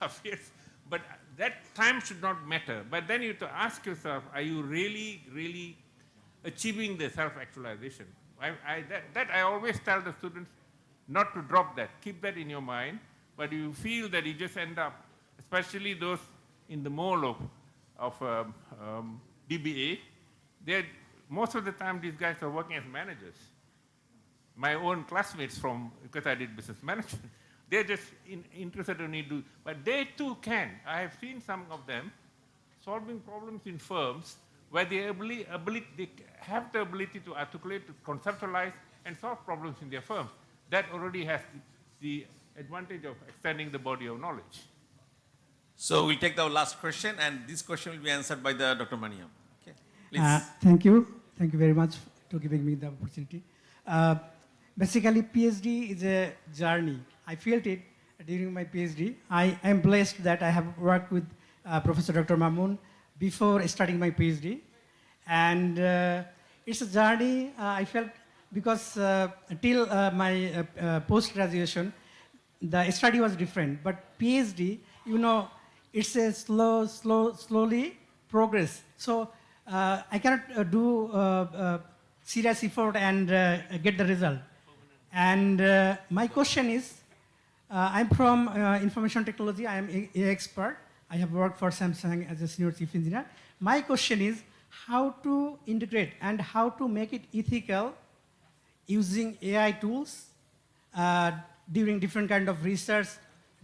affairs. But that time should not matter. But then you have to ask yourself, are you really, really achieving the self-actualization? That I always tell the students not to drop that. Keep that in your mind. But you feel that you just end up, especially those in the mold of DBA, most of the time these guys are working as managers. My own classmates because I did business management, they're just interested in it, but they too can. I have seen some of them solving problems in firms where they have the ability to articulate, to conceptualize, and solve problems in their firms. That already has the advantage of extending the body of knowledge. So we'll take the last question, and this question will be answered by the Dr. Maniam. Okay, please. Thank you. Thank you very much for giving me the opportunity. Basically, PhD is a journey. I felt it during my PhD. I am blessed that I have worked with Professor Dr. Mamun before starting my PhD. And it's a journey I felt because till my post-graduation, the study was different. But PhD, you know, it's a slowly progress. So I cannot do serious effort and get the result. And my question is, I'm from information technology. I am an expert. I have worked for Samsung as a senior chief engineer. My question is how to integrate and how to make it ethical using AI tools during different kind of research,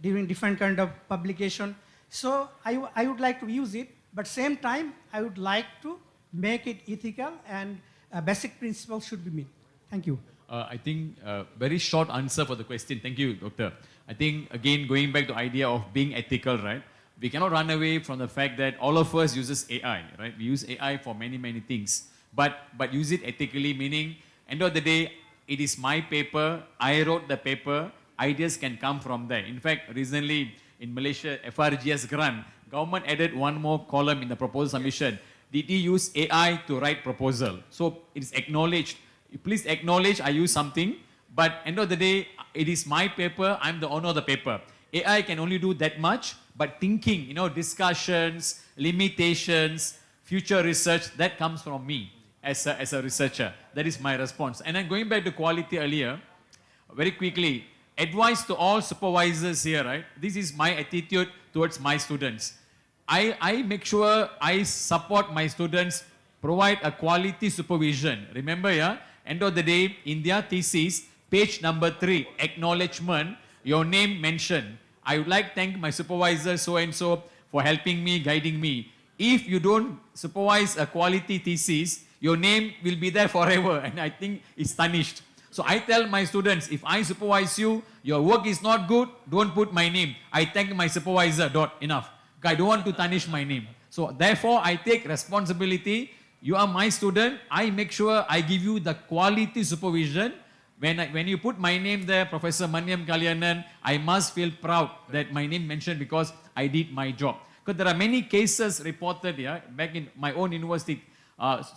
during different kind of publication. So I would like to use it, but same time, I would like to make it ethical and basic principles should be met. Thank you. I think very short answer for the question. Thank you, Doctor. I think, again, going back to the idea of being ethical, right? We cannot run away from the fact that all of us uses AI, right? We use AI for many, many things. But use it ethically, meaning, end of the day, it is my paper, I wrote the paper, ideas can come from there. In fact, recently in Malaysia, FRGS grant, government added one more column in the proposal submission. Did he use AI to write proposal? So it is acknowledged. Please acknowledge I use something, but end of the day, it is my paper, I'm the owner of the paper. AI can only do that much, but thinking, discussions, limitations, future research, that comes from me as a researcher. That is my response. And then going back to quality earlier, very quickly, advice to all supervisors here, right? This is my attitude towards my students. I make sure I support my students, provide a quality supervision. Remember, end of the day, in their thesis, page number 3, acknowledgement, your name mentioned. I would like to thank my supervisor, so-and-so, for helping me, guiding me. If you don't supervise a quality thesis, your name will be there forever, and I think it's tarnished. So I tell my students, if I supervise you, your work is not good, don't put my name. I thank my supervisor, enough. I don't want to tarnish my name. So therefore, I take responsibility. You are my student. I make sure I give you the quality supervision. When you put my name there, Professor Maniam Kalyanan, I must feel proud that my name mentioned because I did my job. Because there are many cases reported here, back in my own university.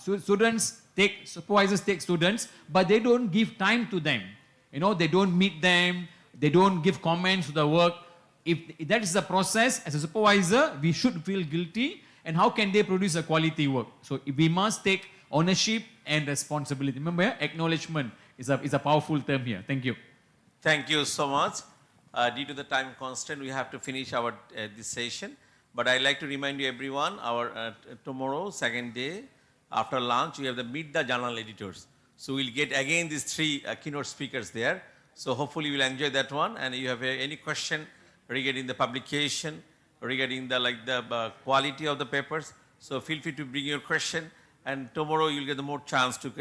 Supervisors take students, but they don't give time to them. They don't meet them. They don't give comments to the work. If that is the process, as a supervisor, we should feel guilty. And how can they produce a quality work? So we must take ownership and responsibility. Remember, acknowledgement is a powerful term here. Thank you. Thank you so much. Due to the time constraint, we have to finish our this session. But I'd like to remind you everyone, our tomorrow, second day, after lunch, we have the Meet the Journal Editors. So we'll get again these 3 keynote speakers there. So hopefully you'll enjoy that one. And if you have any question regarding the publication, regarding the quality of the papers, so feel free to bring your question. And tomorrow you'll get the more chance to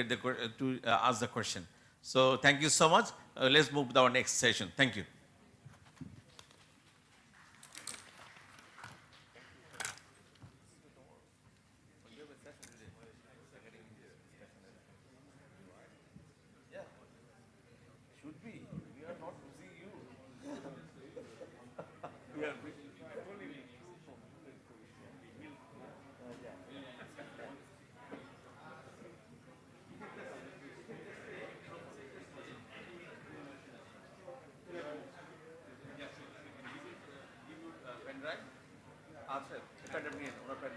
ask the question. So thank you so much. Let's move to our next session. Thank you. right? Answer. Pad niye? Ona pad.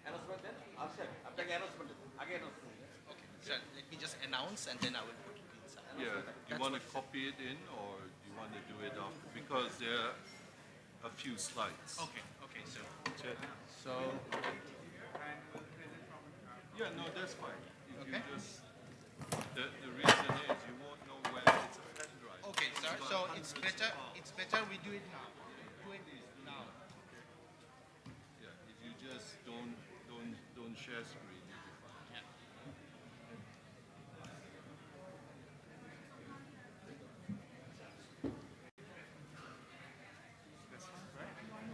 Announcement then? Answer. আপনাকে announcement. আগে announcement. Okay, sir, let me just announce and then I will put it inside. Yeah, do you want to copy it in or do you want to do it after? Because there are a few slides. Okay, okay, sir. So, Yeah, no, that's fine. If Okay. you just, the reason is you won't know when it's a pen drive. Okay, sir. It's So got it's better we do it now. Do it now. Yeah, if you just don't share screen, you'll be fine. Yeah.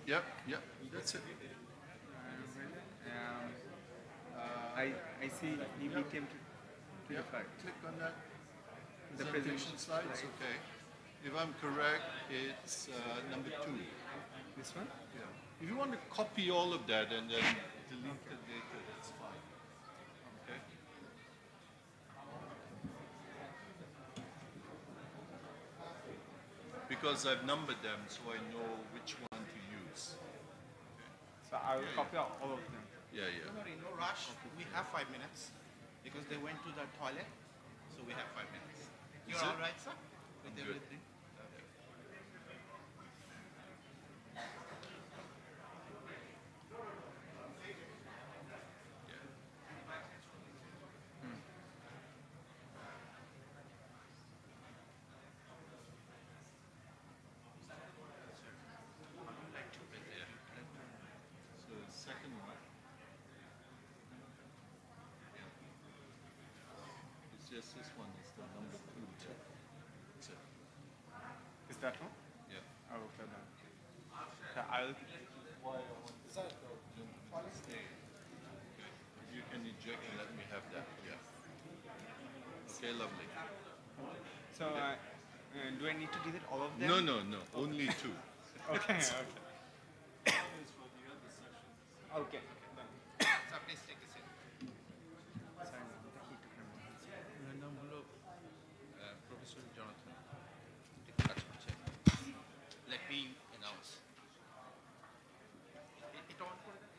Yep, yep, that's it. I see Icebtm to Yep, the fact. click on that. The Presentation slides, okay. If I'm correct, it's number 2. This one? Yeah. If you want to copy all of that and then delete it later, that's fine. Okay? Because I've numbered them so I know which one to use. So I will copy out all of them. Yeah, yeah. Don't worry, no rush. We have 5 minutes because they went to the toilet. So we have 5 minutes. You're Is it? all right, sir? With good. everything? So the second one. It's just this one, it's the number 2 there. That's it. Is that one? Yeah. I will put that. So I'll. If you can eject and let me have that, yeah. Okay, lovely. So do I need to delete all of them? No, no, no, only 2. Okay. Okay. Okay. Done. Sir, please take a seat. Sorry, the key to ওনার নাম হলো professor Jonathan একটু কাজ করছে let me announce এটা on করে দেন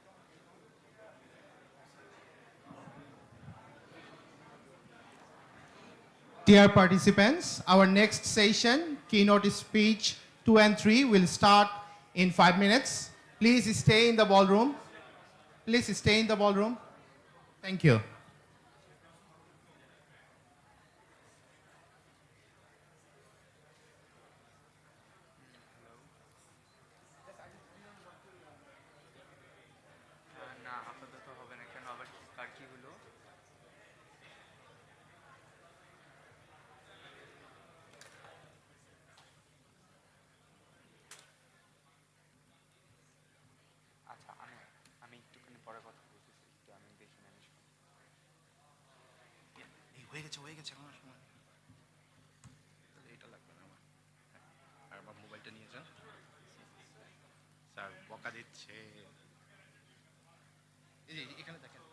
Dear participants, our next session, keynote speech 2 and 3, will start in 5 minutes. Please stay in the ballroom. Please stay in the ballroom. Thank you. না আপাতত হবে না কেন আবার কার কি হলো আচ্ছা আমি একটুখানি পরে কথা বলতেছি একটু আমি দেখি ম্যানেজ এই হয়ে গেছে আমার সময় তাহলে এটা লাগবে না আমার হ্যাঁ, আর আমার মোবাইলটা নিয়ে যান স্যার বকা দিচ্ছে এই যে এখানে দেখেন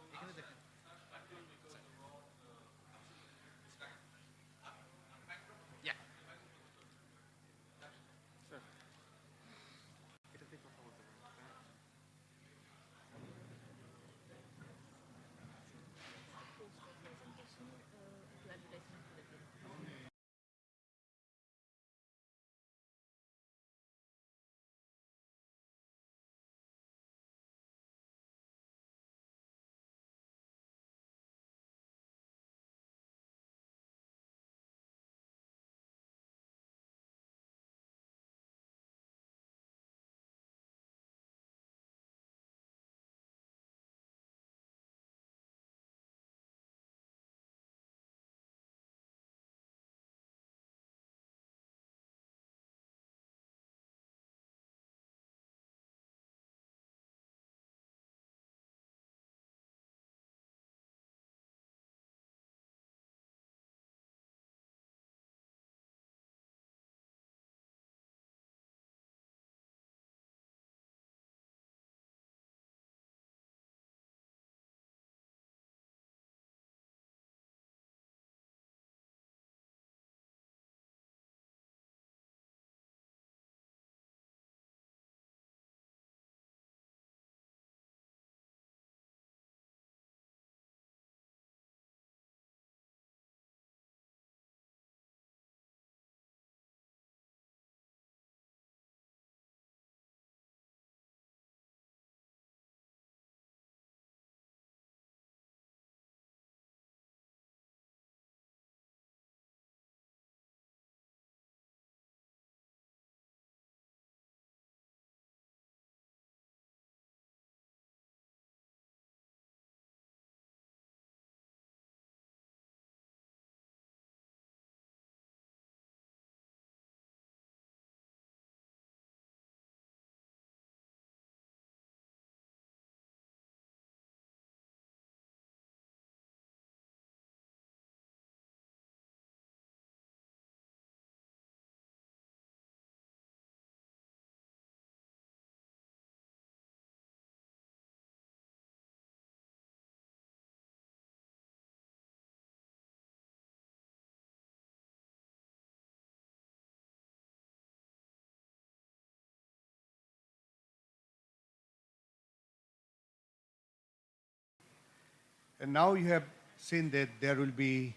And now you have seen that there will be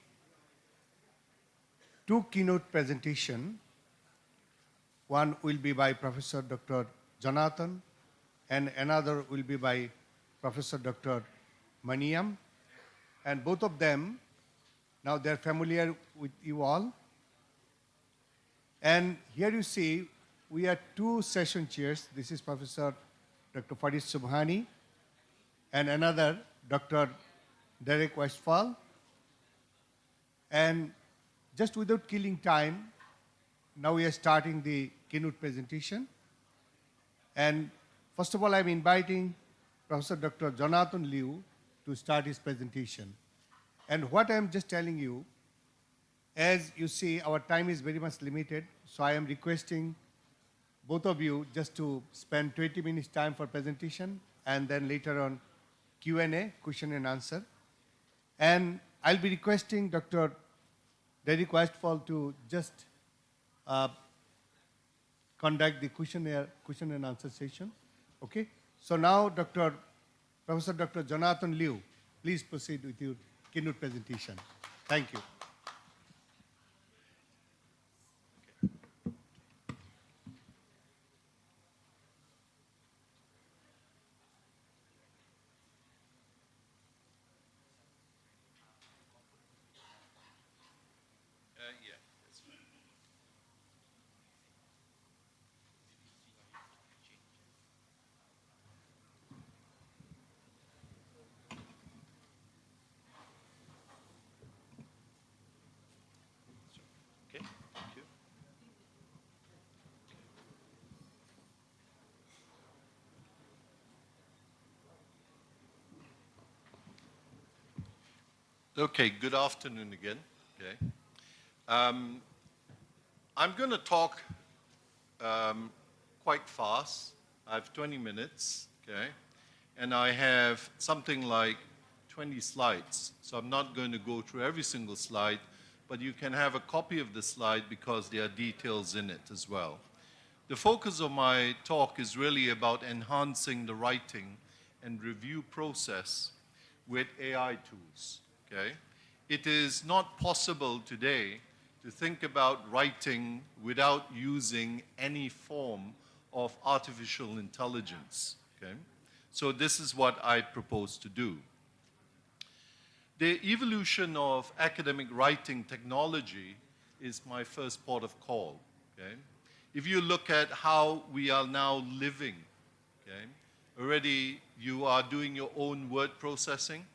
two keynote presentation. One will be by Professor Dr. Jonathan, and another will be by Professor Dr. Maniam. And both of them, now they're familiar with you all. And here you see, we are two session chairs. This is Professor Dr. Farid Subhani, and another, Dr. Derek Westphal. And just without killing time, now we are starting the keynote presentation. And first of all, I'm inviting Professor Dr. Jonathan Liu to start his presentation. And what I'm just telling you, as you see, our time is very much limited, so I am requesting both of you just to spend 20 minutes time for presentation, and then later on Q&A, question and answer. And I'll be requesting Dr. Derek Westphal to just conduct the question and answer session. Okay? So now, Professor Dr. Jonathan Liu, please proceed with your keynote presentation. Thank you. Yeah, that's right. Okay, thank you. Okay, good afternoon again. Okay. I'm going to talk quite fast. I have 20 minutes, okay? And I have something like 20 slides. So I'm not going to go through every single slide, but you can have a copy of the slide because there are details in it as well. The focus of my talk is really about enhancing the writing and review process with AI tools, okay? It is not possible today to think about writing without using any form of artificial intelligence, okay? So this is what I propose to do. The evolution of academic writing technology is my first port of call, okay? If you look at how we are now living, okay, already you are doing your own word processing.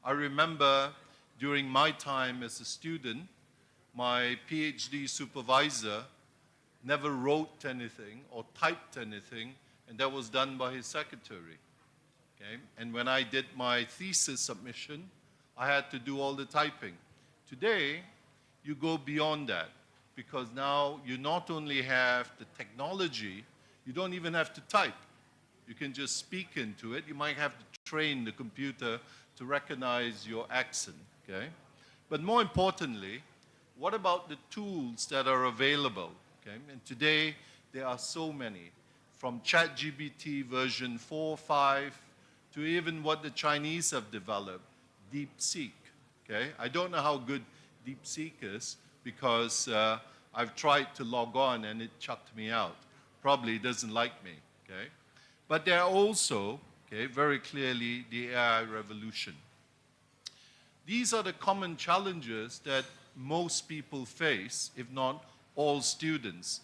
I remember during my time as a student, my PhD supervisor never wrote anything or typed anything, and that was done by his secretary. Okay? And when I did my thesis submission, I had to do all the typing. Today, you go beyond that, because now you not only have the technology, you don't even have to type. You can just speak into it. You might have to train the computer to recognize your accent, okay? But more importantly, what about the tools that are available, okay? And today, there are so many, from ChatGPT version 4, 5, to even what the Chinese have developed, DeepSeek, okay? I don't know how good DeepSeek is because I've tried to log on and it chucked me out. Probably doesn't like me, okay? But there are also, okay, very clearly the AI revolution. These are the common challenges that most people face, if not all students.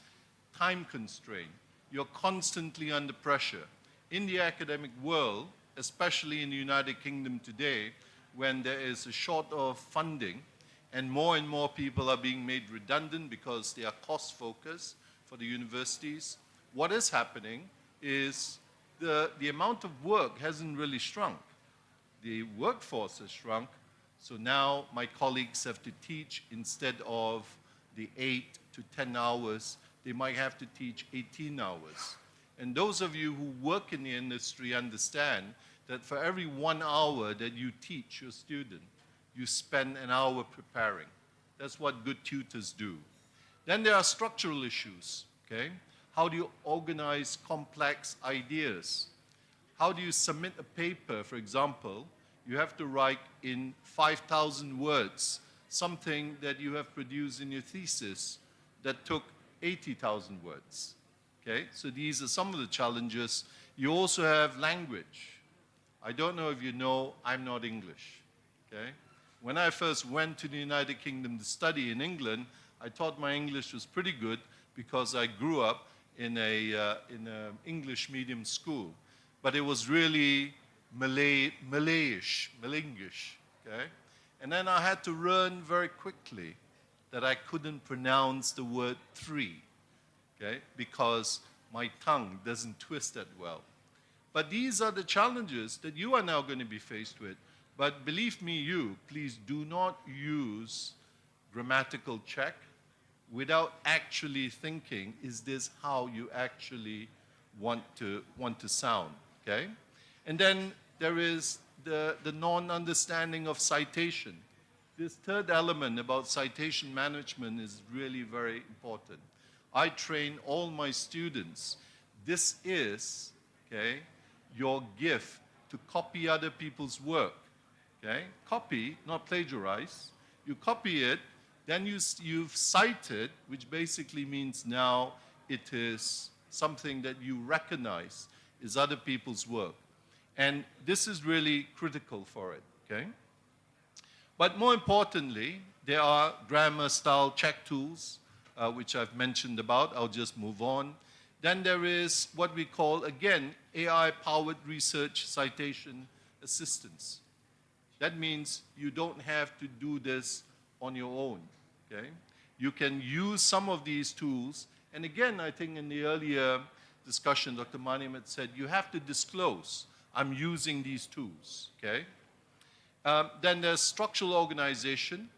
Time constraint. You're constantly under pressure. In the academic world, especially in the United Kingdom today, when there is a short of funding and more people are being made redundant because they are cost focused for the universities, what is happening is the amount of work hasn't really shrunk. The workforce has shrunk, so now my colleagues have to teach instead of the 8 to 10 hours, they might have to teach 18 hours. And those of you who work in the industry understand that for every 1 hour that you teach your student, you spend an hour preparing. That's what good tutors do. Then there are structural issues, okay? How do you organize complex ideas? How do you submit a paper, for example, you have to write in 5,000 words something that you have produced in your thesis that took 80,000 words. Okay, so these are some of the challenges. You also have language. I don't know if you know, I'm not English. Okay, when I first went to the United Kingdom to study in England, I thought my English was pretty good because I grew up in a English medium school. But it was really Malayish, Malingish, okay? And then I had to learn very quickly that I couldn't pronounce the word three, okay? Because my tongue doesn't twist that well. But these are the challenges that you are now going to be faced with. But believe me, please do not use grammatical check without actually thinking, is this how you actually want to sound, okay? And then there is the non-understanding of citation. This third element about citation management is really very important. I train all my students. This is, okay, your gift to copy other people's work, okay? Copy, not plagiarize. You copy it, then you've cited, which basically means now it is something that you recognize is other people's work. And this is really critical for it, okay? But more importantly, there are grammar style check tools, which I've mentioned about. I'll just move on. Then there is what we call, again, AI-powered research citation assistance. That means you don't have to do this on your own, okay? You can use some of these tools. And again, I think in the earlier discussion, Dr. Maniam had said, you have to disclose, I'm using these tools, okay? Then there's structural organization,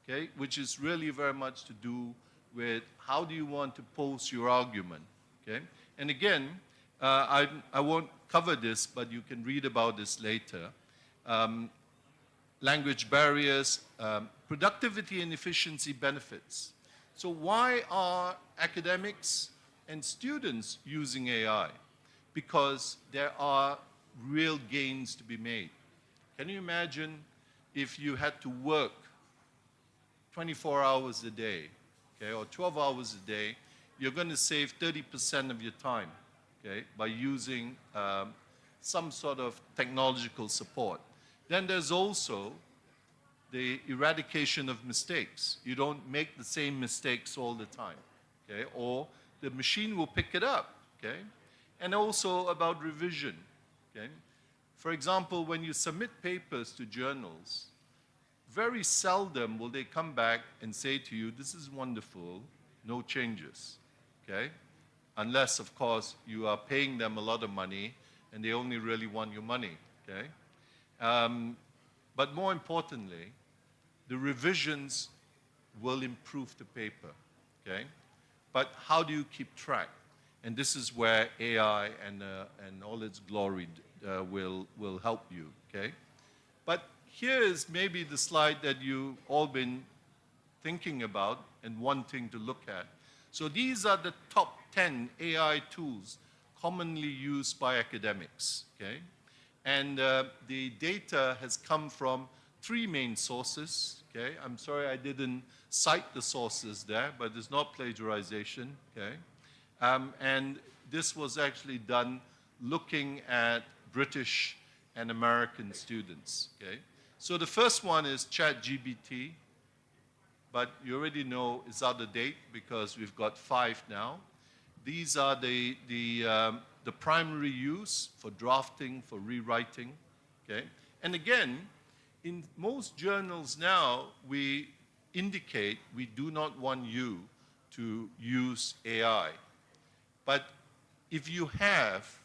okay, which is really very much to do with how do you want to pose your argument, okay? And again, I won't cover this, but you can read about this later. Language barriers, productivity and efficiency benefits. So why are academics and students using AI? Because there are real gains to be made. Can you imagine if you had to work 24 hours a day, okay, or 12 hours a day, you're going to save 30% of your time, okay, by using some sort of technological support. Then there's also the eradication of mistakes. You don't make the same mistakes all the time, okay, or the machine will pick it up, okay? And also about revision, okay? For example, when you submit papers to journals, very seldom will they come back and say to you, this is wonderful, no changes, okay? Unless, of course, you are paying them a lot of money and they only really want your money, okay? But more importantly, the revisions will improve the paper, okay? But how do you keep track? And this is where AI and all its glory will help you, okay? But here is maybe the slide that you've all been thinking about and wanting to look at. So these are the top 10 AI tools commonly used by academics, okay? And the data has come from 3 main sources, okay? I'm sorry I didn't cite the sources there, but it's not plagiarization, okay? And this was actually done looking at British and American students, okay? So the first one is ChatGPT, but you already know it's out of date because we've got 5 now. These are the primary use for drafting, for rewriting, okay? And again, in most journals now, we indicate we do not want you to use AI. But if you have,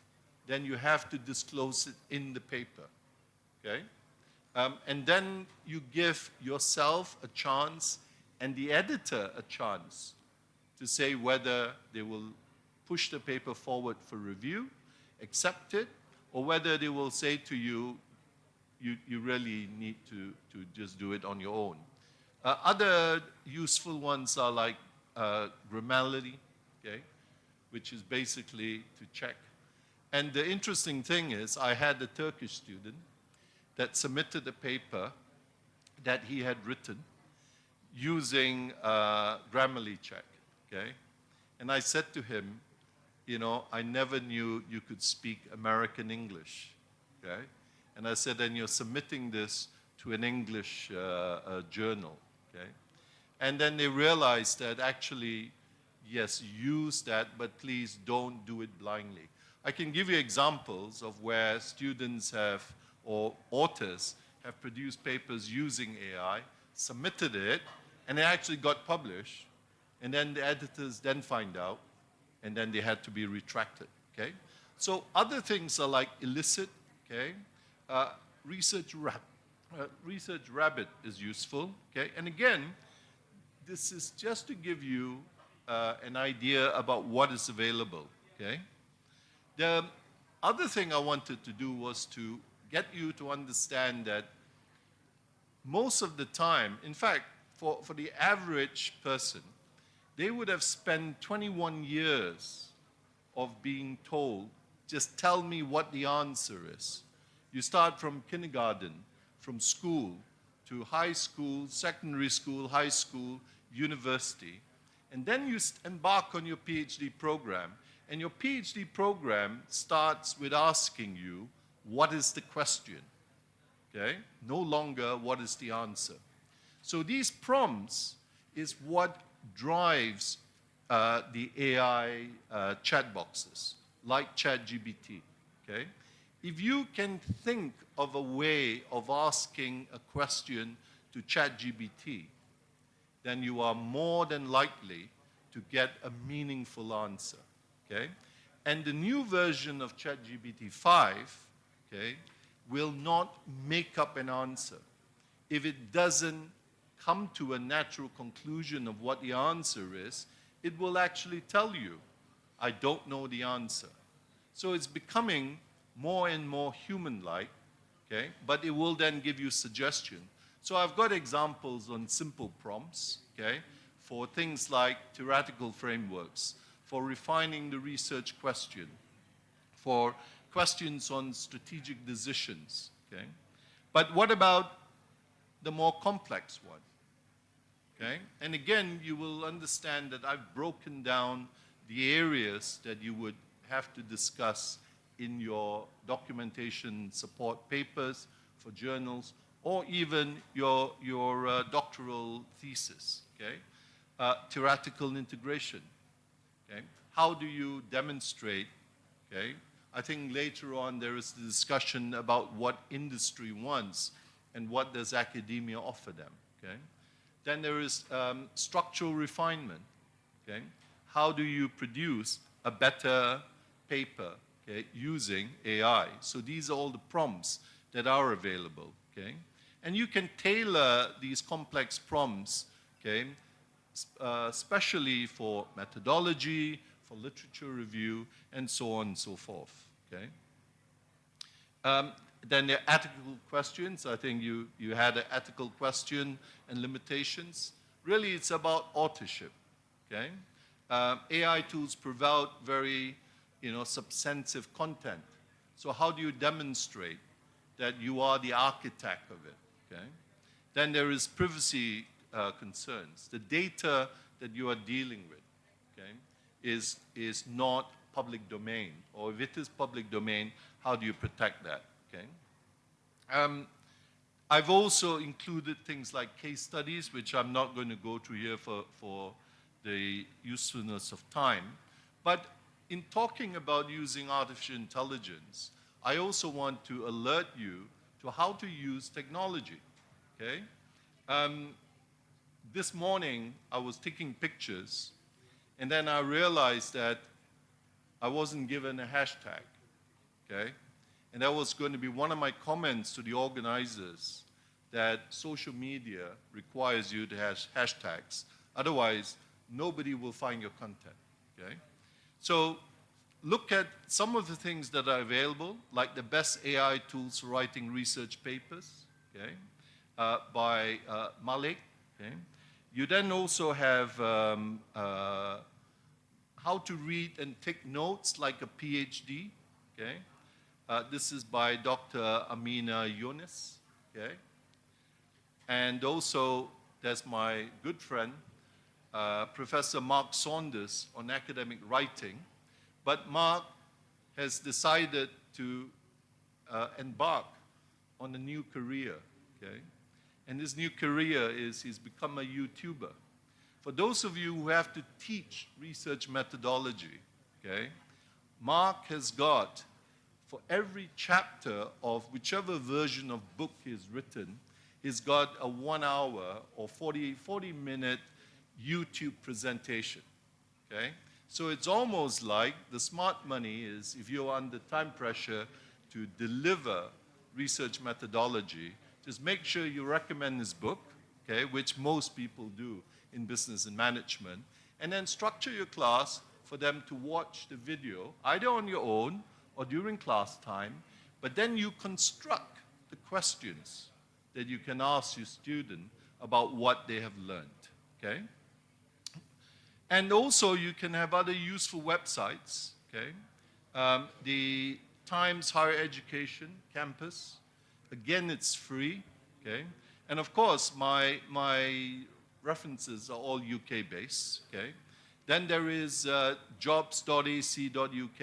then you have to disclose it in the paper, okay? And then you give yourself a chance and the editor a chance to say whether they will push the paper forward for review, accept it, or whether they will say to you, you really need to just do it on your own. Other useful ones are like Grammarly, okay, which is basically to check. And the interesting thing is, I had a Turkish student, that submitted a paper that he had written using Grammarly check, okay? And I said to him, you know, I never knew you could speak American English, okay? And I said, and you're submitting this to an English journal, okay? And then they realized that actually, yes, use that, but please don't do it blindly. I can give you examples of where students have, or authors have produced papers using AI, submitted it, and it actually got published, and then the editors then find out, and then they had to be retracted, okay? So other things are like illicit, okay? Research Rabbit is useful, okay? And again, this is just to give you an idea about what is available, okay? The other thing I wanted to do was to get you to understand that most of the time, in fact, for the average person, they would have spent 21 years of being told, just tell me what the answer is. You start from kindergarten, from school, to high school, secondary school, high school, university, and then you embark on your PhD program. And your PhD program starts with asking you, what is the question? Okay? No longer, what is the answer? So these prompts is what drives the AI chat boxes, like ChatGPT, okay? If you can think of a way of asking a question to ChatGPT, then you are more than likely to get a meaningful answer, okay? And the new version of ChatGPT 5, okay, will not make up an answer. If it doesn't come to a natural conclusion of what the answer is, it will actually tell you, I don't know the answer. So it's becoming more and more human-like, okay? But it will then give you suggestion. So I've got examples on simple prompts, okay? For things like theoretical frameworks, for refining the research question, for questions on strategic decisions, okay? But what about the more complex one, okay? And again, you will understand that I've broken down the areas that you would have to discuss in your documentation support papers for journals, or even your doctoral thesis, okay? Theoretical integration, okay? How do you demonstrate, okay? I think later on there is the discussion about what industry wants and what does academia offer them, okay? Then there is structural refinement, okay? How do you produce a better paper, okay, using AI? So these are all the prompts that are available, okay? And you can tailor these complex prompts, okay, especially for methodology, for literature review, and so on and so forth, okay? Then the ethical questions. I think you had an ethical question and limitations. Really, it's about authorship, okay? AI tools provide very, substantive content. So how do you demonstrate that you are the architect of it, okay? Then there is privacy concerns. The data that you are dealing with, okay, is not public domain. Or if it is public domain, how do you protect that, okay? I've also included things like case studies, which I'm not going to go through here for the usefulness of time. But in talking about using artificial intelligence, I also want to alert you to how to use technology, okay? This morning, I was taking pictures, and then I realized that I wasn't given a hashtag, okay? And that was going to be one of my comments to the organizers, that social media requires you to have hashtags. Otherwise, nobody will find your content, okay? So look at some of the things that are available, like the best AI tools for writing research papers, okay, by Malik, okay? You then also have how to read and take notes like a PhD, okay? This is by Dr. Amina Yunus, okay? And also, there's my good friend, Professor Mark Saunders on academic writing. But Mark has decided to embark on a new career, okay? And his new career is he's become a YouTuber. For those of you who have to teach research methodology, okay, Mark has got, for every chapter of whichever version of book he's written, he's got a 1 hour or 40-minute YouTube presentation, okay? So it's almost like the smart money is, if you're under time pressure to deliver research methodology, just make sure you recommend this book, okay, which most people do in business and management, and then structure your class for them to watch the video, either on your own or during class time, but then you construct the questions that you can ask your student about what they have learned, okay? And also you can have other useful websites, okay? The Times Higher Education Campus, again, it's free, okay? And of course, my references are all UK based, okay? Then there is jobs.ac.uk.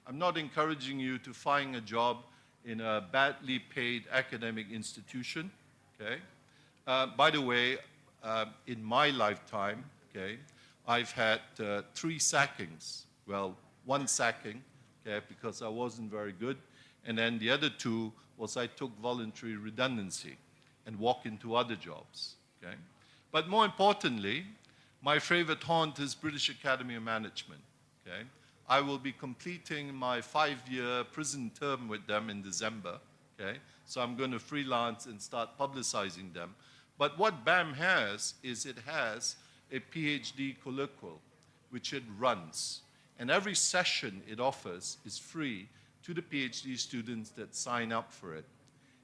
I'm not encouraging you to find a job in a badly paid academic institution, okay? By the way, in my lifetime, okay, I've had 3 sackings. Well, 1 sacking, okay, because I wasn't very good. And then the other 2 was I took voluntary redundancy and walked into other jobs, okay? But more importantly, my favorite haunt is British Academy of Management, okay? I will be completing my 5-year prison term with them in December, okay? So I'm going to freelance and start publicizing them. But what BAM has is it has a PhD colloquial, which it runs. And every session it offers is free to the PhD students that sign up for it.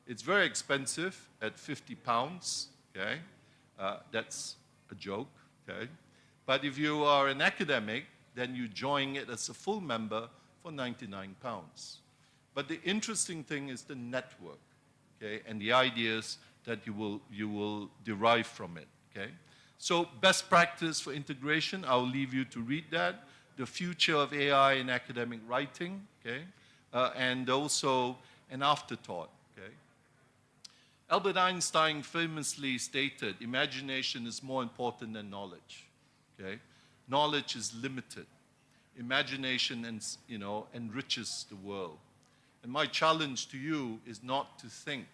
It's very expensive at £50, okay? That's a joke, okay? But if you are an academic, then you join it as a full member for £99. But the interesting thing is the network, okay? And the ideas that you will derive from it, okay? So best practice for integration, I'll leave you to read that. The future of AI in academic writing, okay? And also an afterthought, okay? Albert Einstein famously stated, imagination is more important than knowledge, okay? Knowledge is limited. Imagination enriches the world. And my challenge to you is not to think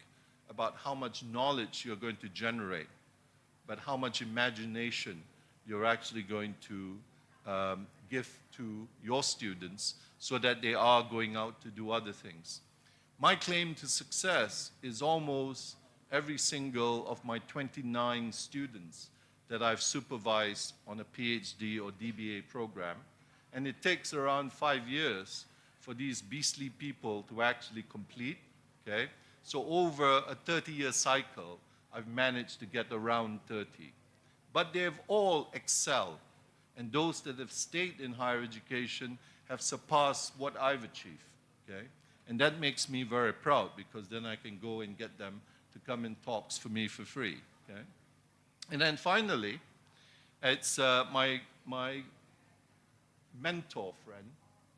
about how much knowledge you're going to generate, but how much imagination you're actually going to give to your students so that they are going out to do other things. My claim to success is almost every single of my 29 students that I've supervised on a PhD or DBA program. And it takes around 5 years for these beastly people to actually complete, okay? So over a 30-year cycle, I've managed to get around 30. But they've all excelled. And those that have stayed in higher education have surpassed what I've achieved, okay? And that makes me very proud because then I can go and get them to come in talks for me for free, okay? And then finally, it's my mentor friend.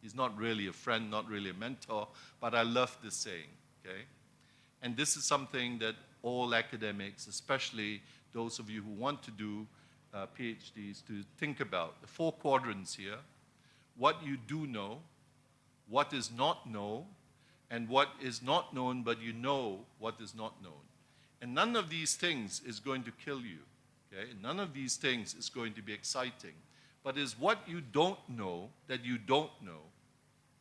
He's not really a friend, not really a mentor, but I love this saying, okay? And this is something that all academics, especially those of you who want to do PhDs, to think about. The 4 quadrants here: what you do know, what is not known, and what is not known, but you know what is not known. And none of these things is going to kill you, okay? None of these things is going to be exciting. But is what you don't know that you don't know,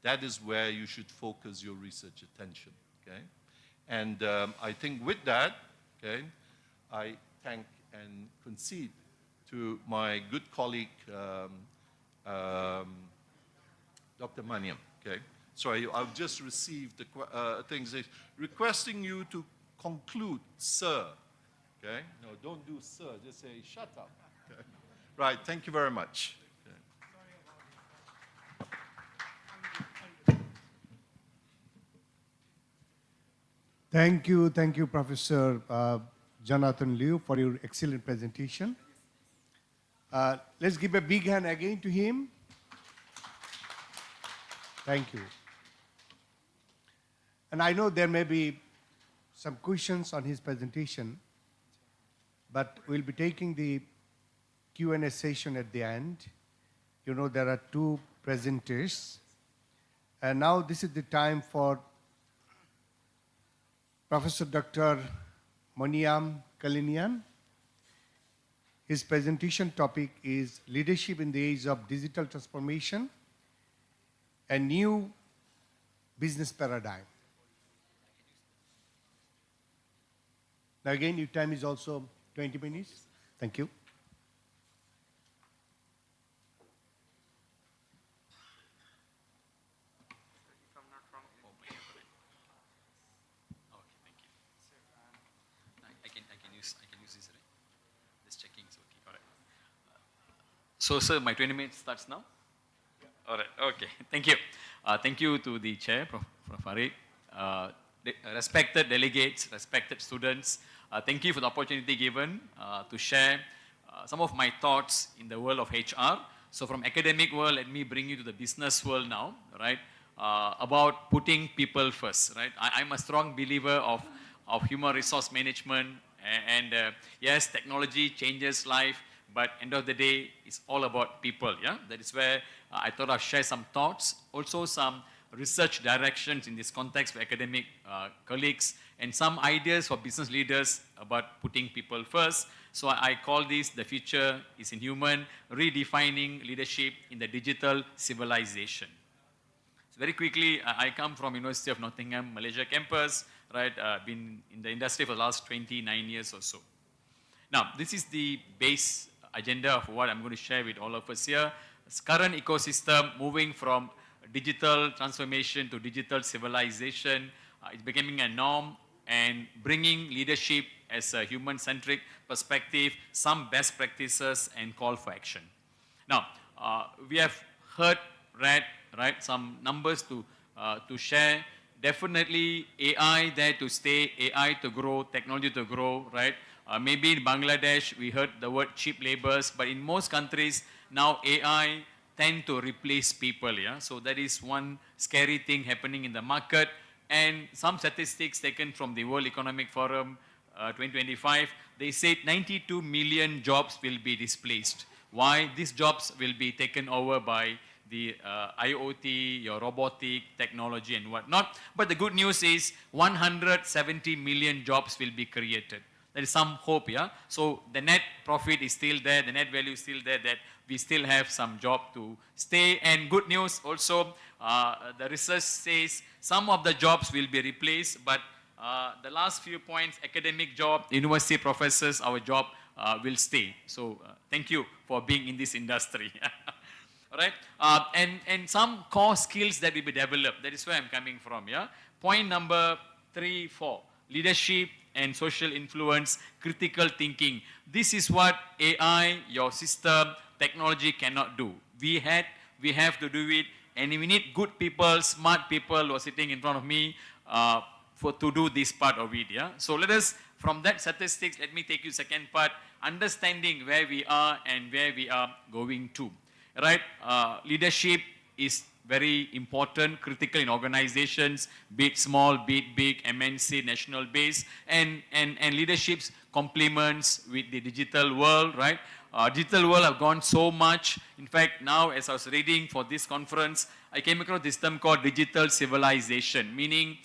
that is where you should focus your research attention, okay? And I think with that, okay, I thank and concede to my good colleague, Dr. Maniam, okay? Sorry, I've just received the things requesting you to conclude, sir, okay? No, don't do sir, just say shut up. Okay? Right, thank you very much. Okay. Thank you, Professor Jonathan Liu, for your excellent presentation. Let's give a big hand again to him. Thank you. And I know there may be some questions on his presentation, but we'll be taking the Q&A session at the end. You know, there are two presenters. And now this is the time for Professor Dr. Maniam Kalinian. His presentation topic is Leadership in the Age of Digital Transformation, a New Business Paradigm. Now again, your time is also 20 minutes. Thank you. I can use this, right? Just checking, it's okay. All right. So, sir, my 20 minutes starts now? All right, okay. Thank you. Thank you to the chair, Prof. Farid. Respected delegates, respected students, thank you for the opportunity given to share some of my thoughts in the world of HR. So from academic world, let me bring you to the business world now, right? About putting people first, right? I'm a strong believer of human resource management, and yes, technology changes life, but end of the day, it's all about people, yeah? That is where I thought I'd share some thoughts, also some research directions in this context for academic colleagues, and some ideas for business leaders about putting people first. So I call this The Future is in Human, Redefining Leadership in the Digital Civilization. So very quickly, I come from University of Nottingham, Malaysia campus, right? Been in the industry for the last 29 years or so. Now, this is the base agenda of what I'm going to share with all of us here. This current ecosystem moving from digital transformation to digital civilization is becoming a norm, and bringing leadership as a human-centric perspective, some best practices and call for action. Now, we have heard, read, right, some numbers to share. Definitely AI there to stay, AI to grow, technology to grow, right? Maybe in Bangladesh, we heard the word cheap labors, but in most countries, now AI tend to replace people, yeah? So that is one scary thing happening in the market. And some statistics taken from the World Economic Forum 2025, they said 92 million jobs will be displaced. Why? These jobs will be taken over by the IoT, your robotic technology and whatnot. But the good news is 170 million jobs will be created. There is some hope, yeah? So the net profit is still there, the net value is still there, that we still have some job to stay. And good news also, the research says some of the jobs will be replaced, but the last few points, academic job, university professors, our job will stay. So thank you for being in this industry. All right? And some core skills that will be developed. That is where I'm coming from, yeah? Point number 3, 4, leadership and social influence, critical thinking. This is what AI, your system, technology cannot do. We have to do it, and we need good people, smart people who are sitting in front of me to do this part of it, yeah? So let us, from that statistics, let me take you second part, understanding where we are and where we are going to, right? Leadership is very important, critical in organizations, be it small, be it big, MNC, national base, and leadership's complements with the digital world, right? Digital world have gone so much. In fact, now as I was reading for this conference, I came across this term called digital civilization, meaning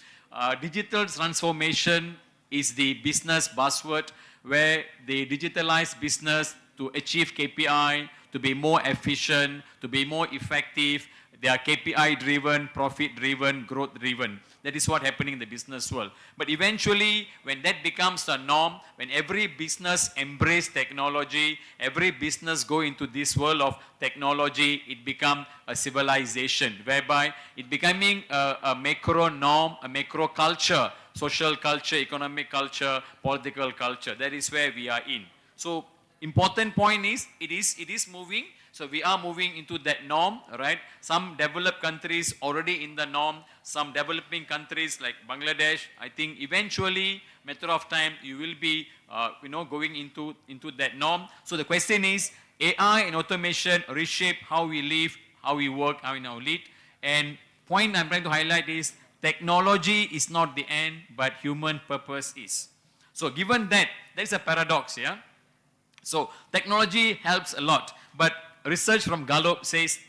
digital transformation is the business buzzword where they digitalize business to achieve KPI, to be more efficient, to be more effective. They are KPI driven, profit driven, growth driven. That is what's happening in the business world. But eventually, when that becomes the norm, when every business embrace technology, every business go into this world of technology, it becomes a civilization, whereby it becoming a macro norm, a macro culture, social culture, economic culture, political culture. That is where we are in. So important point is it is moving. So we are moving into that norm, right? Some developed countries already in the norm. Some developing countries like Bangladesh, I think eventually, matter of time, you will be, going into that norm. So the question is, AI and automation reshape how we live, how we work, how we now lead. And point I'm trying to highlight is technology is not the end, but human purpose is. So given that, there is a paradox, yeah? So technology helps a lot, but research from Gallup says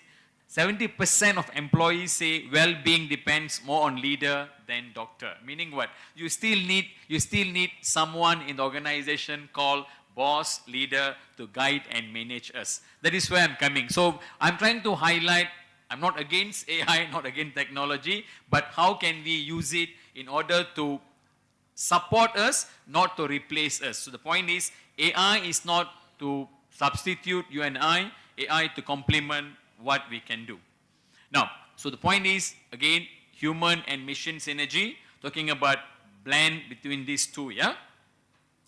70% of employees say well-being depends more on leader than doctor. Meaning what? You still need someone in the organization called boss, leader to guide and manage us. That is where I'm coming. So I'm trying to highlight, I'm not against AI, not against technology, but how can we use it in order to support us, not to replace us. So the point is, AI is not to substitute you and I, AI to complement what we can do. Now, so the point is, again, human and machine synergy, talking about blend between these two, yeah?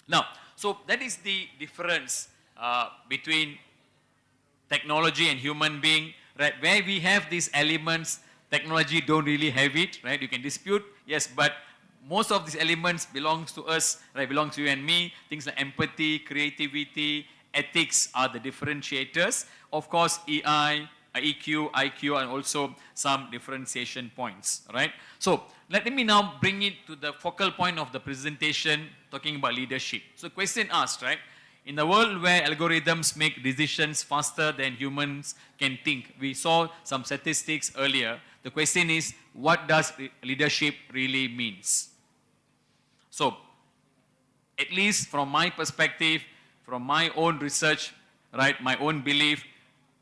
Now, so that is the difference between technology and human being, right? Where we have these elements, technology don't really have it, right? You can dispute, yes, but most of these elements belongs to us, right? Belongs to you and me. Things like empathy, creativity, ethics are the differentiators. Of course, EI, EQ, IQ, and also some differentiation points, right? So let me now bring it to the focal point of the presentation, talking about leadership. So question asked, right? In the world where algorithms make decisions faster than humans can think, we saw some statistics earlier. The question is, what does leadership really means? So, at least from my perspective, from my own research, right, my own belief,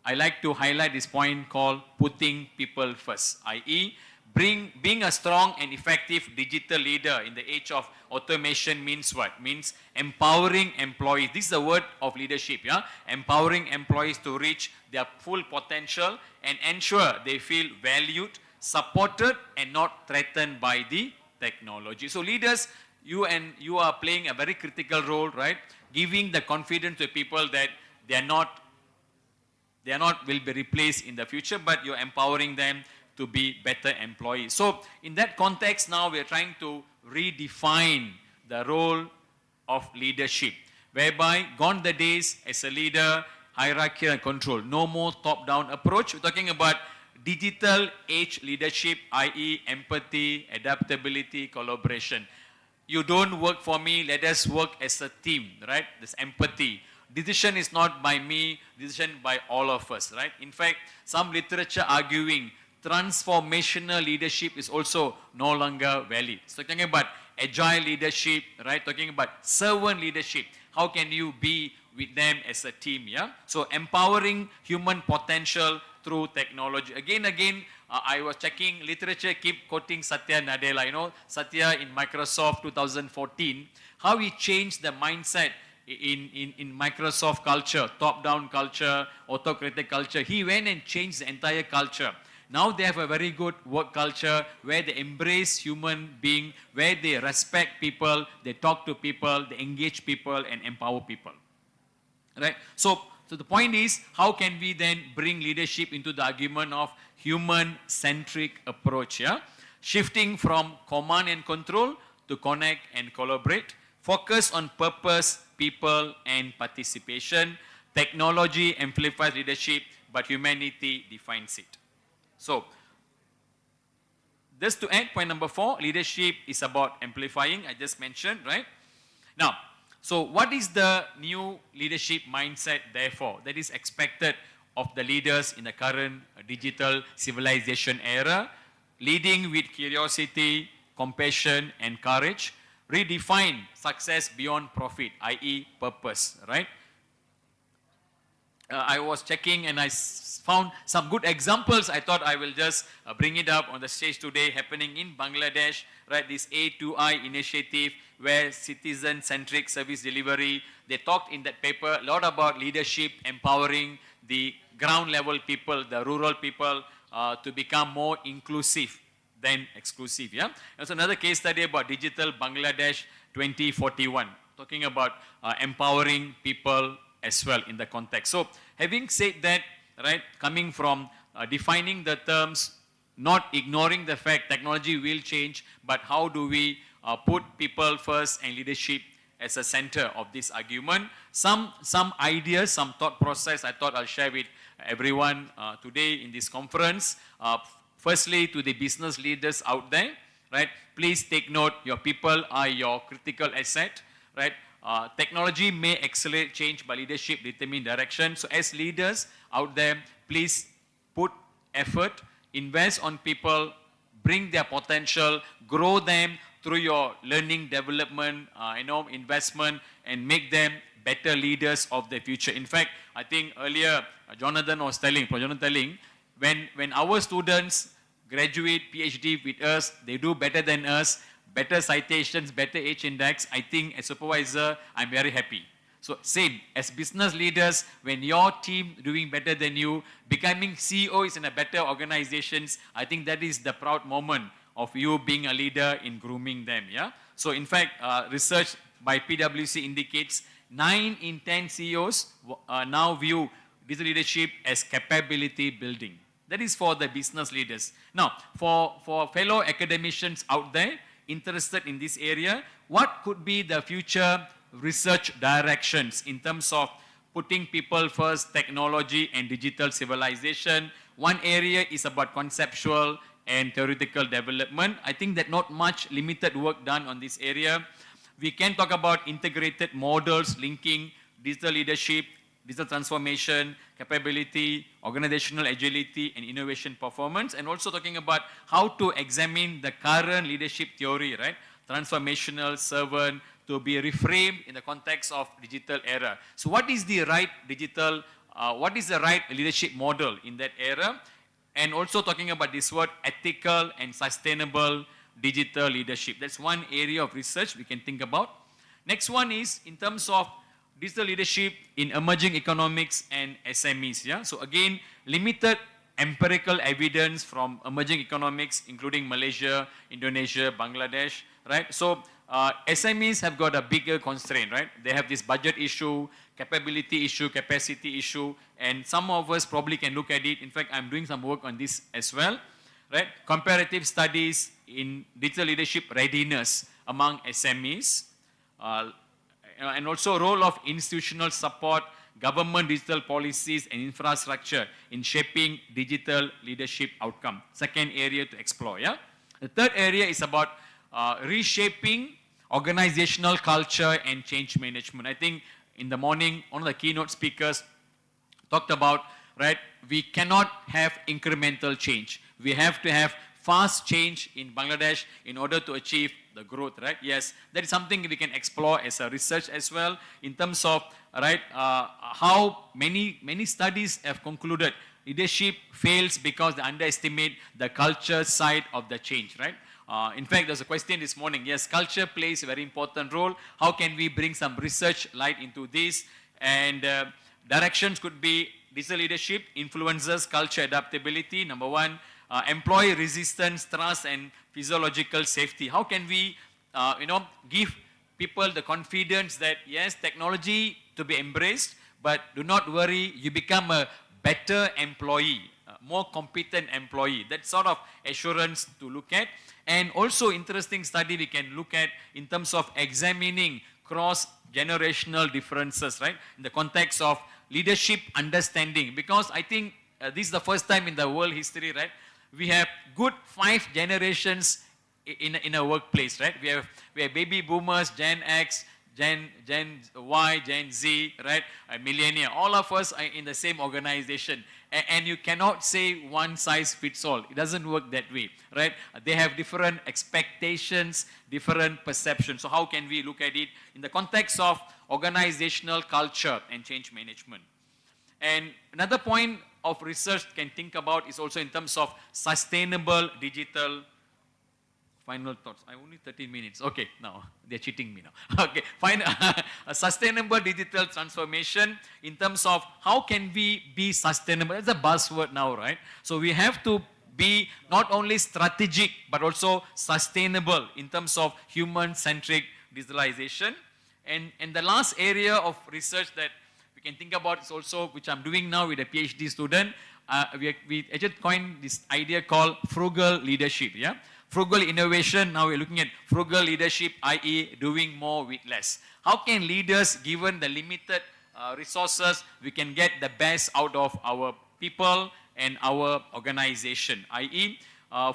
I like to highlight this point called putting people first, i.e., being a strong and effective digital leader in the age of automation means what? Means empowering employees. This is the word of leadership, yeah? Empowering employees to reach their full potential and ensure they feel valued, supported, and not threatened by the technology. So leaders, you are playing a very critical role, right? Giving the confidence to people that they are not will be replaced in the future, but you're empowering them to be better employees. So in that context now, we're trying to redefine the role of leadership, whereby gone the days as a leader, hierarchy and control. No more top-down approach. We're talking about digital age leadership, i.e. empathy, adaptability, collaboration. You don't work for me, let us work as a team, right? This empathy. Decision is not by me, decision by all of us, right? In fact, some literature arguing transformational leadership is also no longer valid. So talking about agile leadership, right? Talking about servant leadership. How can you be with them as a team, yeah? So empowering human potential through technology. Again, I was checking literature, keep quoting Satya Nadella, Satya in Microsoft 2014, how he changed the mindset in Microsoft culture, top-down culture, autocratic culture. He went and changed the entire culture. Now they have a very good work culture where they embrace human being, where they respect people, they talk to people, they engage people and empower people. Right? So the point is, how can we then bring leadership into the argument of human-centric approach, yeah? Shifting from command and control to connect and collaborate, focus on purpose, people, and participation. Technology amplifies leadership, but humanity defines it. So, just to add, point number 4, leadership is about amplifying, I just mentioned, right? Now, so what is the new leadership mindset, therefore, that is expected of the leaders in the current digital civilization era? Leading with curiosity, compassion, and courage. Redefine success beyond profit, i.e. purpose, right? I was checking and I found some good examples. I thought I will just bring it up on the stage today, happening in Bangladesh, right? This A2I initiative where citizen-centric service delivery. They talked in that paper a lot about leadership, empowering the ground level people, the rural people to become more inclusive than exclusive, yeah? There's another case study about Digital Bangladesh 2041, talking about empowering people as well in the context. So having said that, right, coming from defining the terms, not ignoring the fact technology will change, but how do we put people first and leadership as a center of this argument. Some ideas, some thought process I thought I'll share with everyone today in this conference. Firstly, to the business leaders out there, right? Please take note, your people are your critical asset, right? Technology may accelerate change, but leadership determine direction. So as leaders out there, please put effort, invest on people, bring their potential, grow them through your learning, development, investment, and make them better leaders of the future. In fact, I think earlier Jonathan was telling, when our students graduate PhD with us, they do better than us, better citations, better H index, I think as supervisor, I'm very happy. So same, as business leaders, when your team doing better than you, becoming CEOs in a better organizations, I think that is the proud moment of you being a leader in grooming them, yeah? So in fact, research by PwC indicates 9 in 10 CEOs now view digital leadership as capability building. That is for the business leaders. Now, for fellow academicians out there interested in this area, what could be the future research directions in terms of putting people first, technology and digital civilization? One area is about conceptual and theoretical development. I think that not much limited work done on this area. We can talk about integrated models linking digital leadership, digital transformation, capability, organizational agility, and innovation performance, and also talking about how to examine the current leadership theory, right? Transformational, servant, to be reframed in the context of digital era. So what is the right what is the right leadership model in that era? And also talking about this word ethical and sustainable digital leadership. That's one area of research we can think about. Next one is in terms of digital leadership in emerging economics and SMEs. Yeah? So again, limited empirical evidence from emerging economics, including Malaysia, Indonesia, Bangladesh, right? So SMEs have got a bigger constraint, right? They have this budget issue, capability issue, capacity issue, and some of us probably can look at it. In fact, I'm doing some work on this as well, right? Comparative studies in digital leadership readiness among SMEs, and also role of institutional support, government digital policies and infrastructure in shaping digital leadership outcome. Second area to explore, yeah? The third area is about reshaping organizational culture and change management. I think in the morning, one of the keynote speakers talked about, right, we cannot have incremental change. We have to have fast change in Bangladesh in order to achieve the growth, right? Yes, that is something we can explore as a research as well in terms of, right, how many studies have concluded leadership fails because they underestimate the culture side of the change, right? In fact, there's a question this morning. Yes, culture plays a very important role. How can we bring some research light into this? And directions could be digital leadership, influencers, culture adaptability, number one. Employee resistance, trust, and physiological safety. How can we, give people the confidence that yes, technology to be embraced, but do not worry, you become a better employee, more competent employee. That sort of assurance to look at. And also interesting study we can look at in terms of examining cross-generational differences, right? In the context of leadership understanding. Because I think this is the first time in the world history, right? We have good 5 generations in a workplace, right? We have baby boomers, Gen X, Gen Y, Gen Z, right? Millennial. All of us are in the same organization. And you cannot say one size fits all. It doesn't work that way, right? They have different expectations, different perceptions. So how can we look at it in the context of organizational culture and change management? And another point of research can think about is also in terms of sustainable digital. Final thoughts. I only 13 minutes. Okay, now they're cheating me now. Okay, a sustainable digital transformation in terms of how can we be sustainable. That's a buzzword now, right? So we have to be not only strategic but also sustainable in terms of human-centric digitalization. And the last area of research that we can think about is also, which I'm doing now with a PhD student. We actually coined this idea called frugal leadership. Yeah, frugal innovation. Now we're looking at frugal leadership, i.e., doing more with less. How can leaders, given the limited resources, we can get the best out of our people and our organization, i.e.,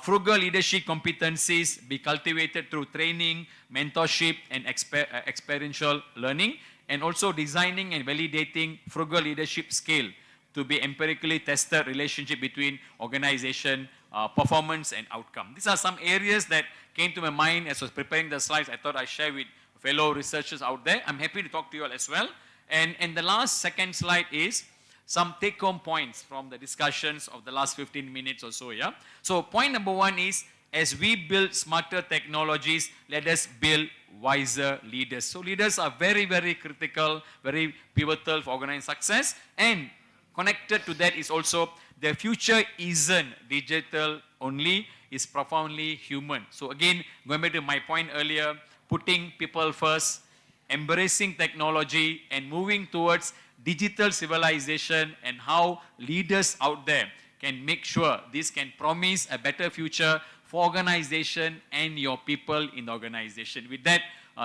frugal leadership competencies be cultivated through training, mentorship, and experiential learning, and also designing and validating frugal leadership skill to be empirically tested relationship between organization, performance, and outcome. These are some areas that came to my mind as I was preparing the slides. I thought I'd share with fellow researchers out there. I'm happy to talk to you all as well. And the last second slide is some take-home points from the discussions of the last 15 minutes or so, yeah? So point number one is, as we build smarter technologies, let us build wiser leaders. So leaders are very, very critical, very pivotal for organizing success. And connected to that is also, the future isn't digital only, it's profoundly human. So again, going back to my point earlier, putting people first, embracing technology, and moving towards digital civilization, and how leaders out there can make sure this can promise a better future for organization and your people in the organization. With that,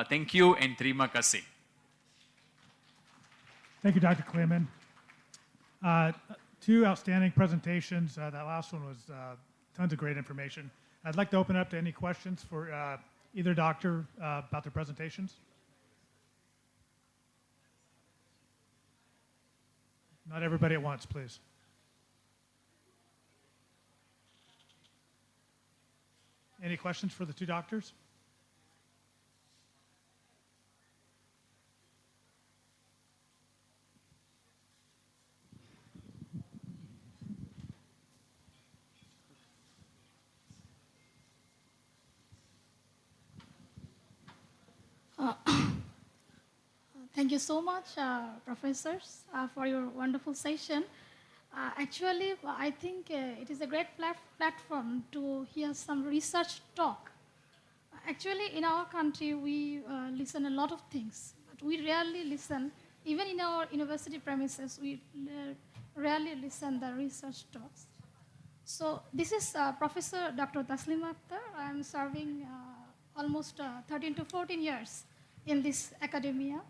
thank you and terima kasih. Thank you, Dr. Kleeman. Two outstanding presentations. That last one was tons of great information. I'd like to open up to any questions for either doctor about their presentations. Not everybody at once, please. Any questions for the two doctors? Thank you so much, professors, for your wonderful session. Actually, I think it is a great platform to hear some research talk. Actually, in our country, we listen a lot of things, but we rarely listen. Even in our university premises, we rarely listen the research talks. So this is Professor Dr. Taslim Akhtar. I am serving almost 13 to 14 years in this academia.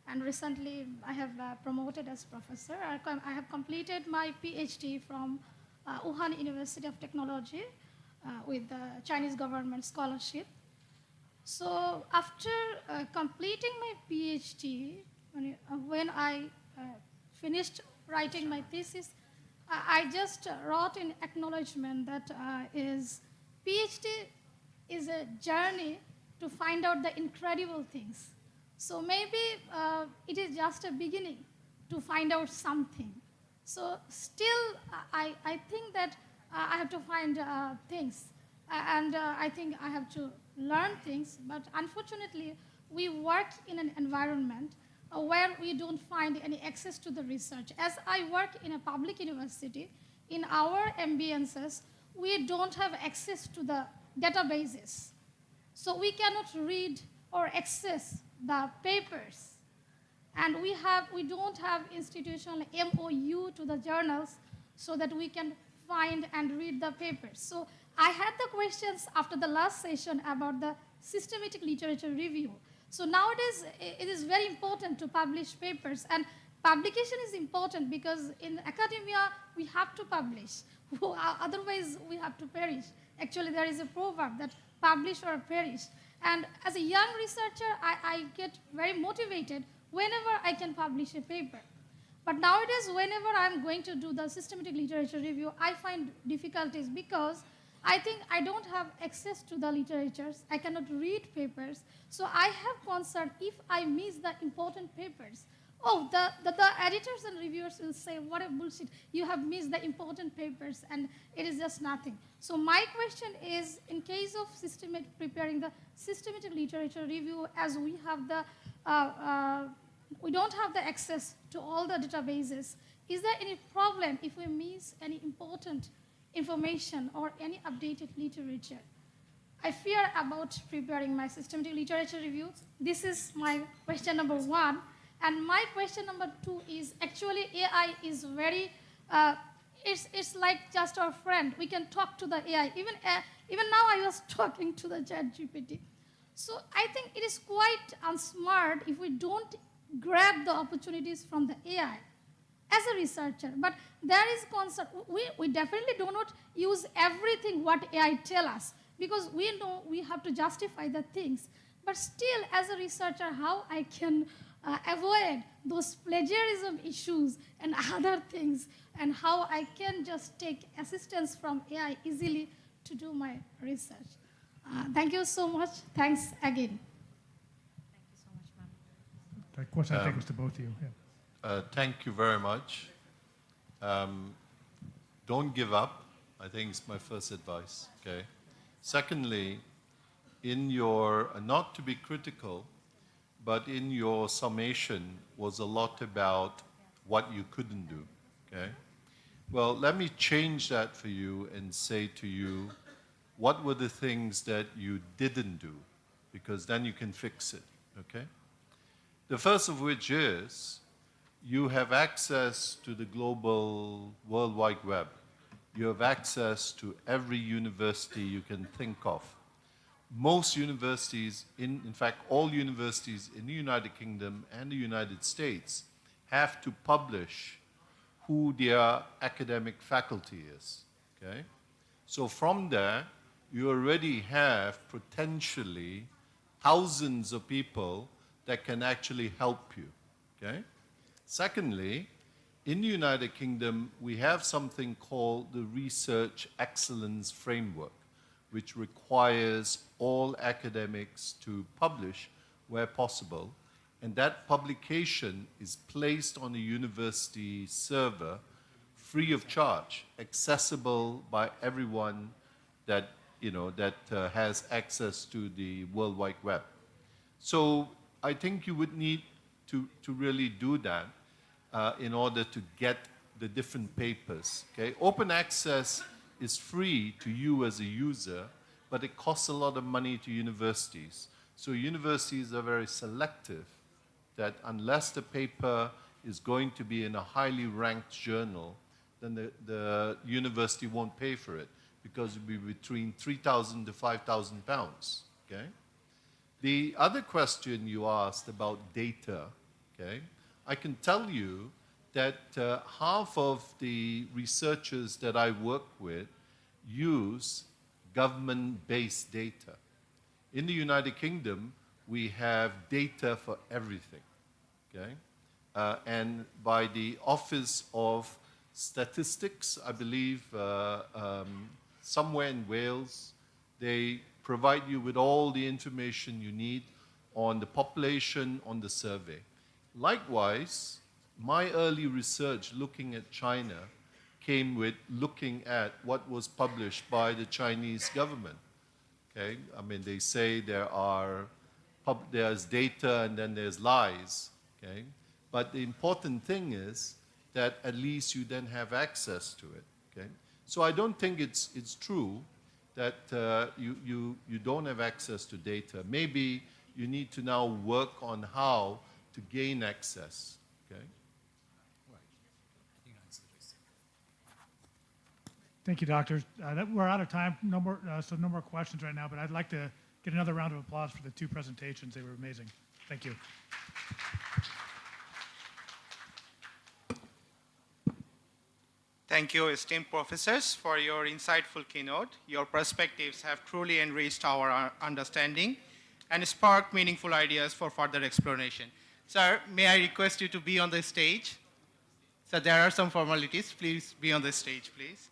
And recently, I have promoted as professor. I have completed my PhD from Wuhan University of Technology with the Chinese government scholarship. So after completing my PhD, when I finished writing my thesis, I just wrote in acknowledgement that PhD is a journey to find out the incredible things. So maybe it is just a beginning to find out something. So still, I think that I have to find things, and I think I have to learn things, but unfortunately, we work in an environment where we don't find any access to the research. As I work in a public university, in our ambiences, we don't have access to the databases. So we cannot read or access the papers. And we don't have institutional MOU to the journals so that we can find and read the papers. So I had the questions after the last session about the systematic literature review. So nowadays, it is very important to publish papers. And publication is important because in academia, we have to publish. Otherwise, we have to perish. Actually, there is a proverb that publish or perish. And as a young researcher, I get very motivated whenever I can publish a paper. But nowadays, whenever I'm going to do the systematic literature review, I find difficulties because I think I don't have access to the literatures. I cannot read papers. So I have concern if I miss the important papers. Oh, the editors and reviewers will say, what a bullshit. You have missed the important papers, and it is just nothing. So my question is, in case of preparing the systematic literature review, as we have we don't have the access to all the databases, is there any problem if we miss any important information or any updated literature? I fear about preparing my systematic literature review. This is my question number one. And my question number 2 is actually AI is very, it's like just our friend. We can talk to the AI. Even now I was talking to the ChatGPT. So I think it is quite unsmart if we don't grab the opportunities from the AI as a researcher. But there is concern. We definitely do not use everything what AI tell us, because we know we have to justify the things. But still, as a researcher, how I can avoid those plagiarism issues and other things, and how I can just take assistance from AI easily to do my research. Thank you so much. Thanks again. That question I think was to both of you. Yeah. Thank you very much. Don't give up, I think is my first advice, okay? Secondly, in your, not to be critical, but in your summation was a lot about what you couldn't do, okay? Well, let me change that for you and say to you, what were the things that you didn't do? Because then you can fix it, okay? The first of which is, you have access to the global World Wide Web. You have access to every university you can think of. Most universities, in fact, all universities in the United Kingdom and the United States have to publish who their academic faculty is, okay? So from there, you already have potentially thousands of people that can actually help you, okay? Secondly, in the United Kingdom, we have something called the Research Excellence Framework, which requires all academics to publish where possible. And that publication is placed on a university server free of charge, accessible by everyone that, has access to the World Wide Web. So I think you would need to really do that in order to get the different papers. Okay? Open access is free to you as a user, but it costs a lot of money to universities. So universities are very selective that unless the paper is going to be in a highly ranked journal, then the university won't pay for it because it will be between 3,000 to 5,000 pounds. Okay? The other question you asked about data, okay, I can tell you that half of the researchers that I work with use government-based data. In the United Kingdom, we have data for everything, okay? And by the Office of Statistics, I believe, somewhere in Wales, they provide you with all the information you need on the population on the survey. Likewise, my early research looking at China came with looking at what was published by the Chinese government. Okay, I mean, they say there's data and then there's lies. Okay, but the important thing is that at least you then have access to it. Okay, so I don't think it's true that you don't have access to data. Maybe you need to now work on how to gain access. Okay. Thank you, doctors. We're out of time. No more questions right now, but I'd like to get another round of applause for the two presentations. They were amazing. Thank you. Thank you, esteemed professors, for your insightful keynote. Your perspectives have truly enriched our understanding and sparked meaningful ideas for further exploration. Sir, may I request you to be on the stage? So there are some formalities. Please be on the stage, please.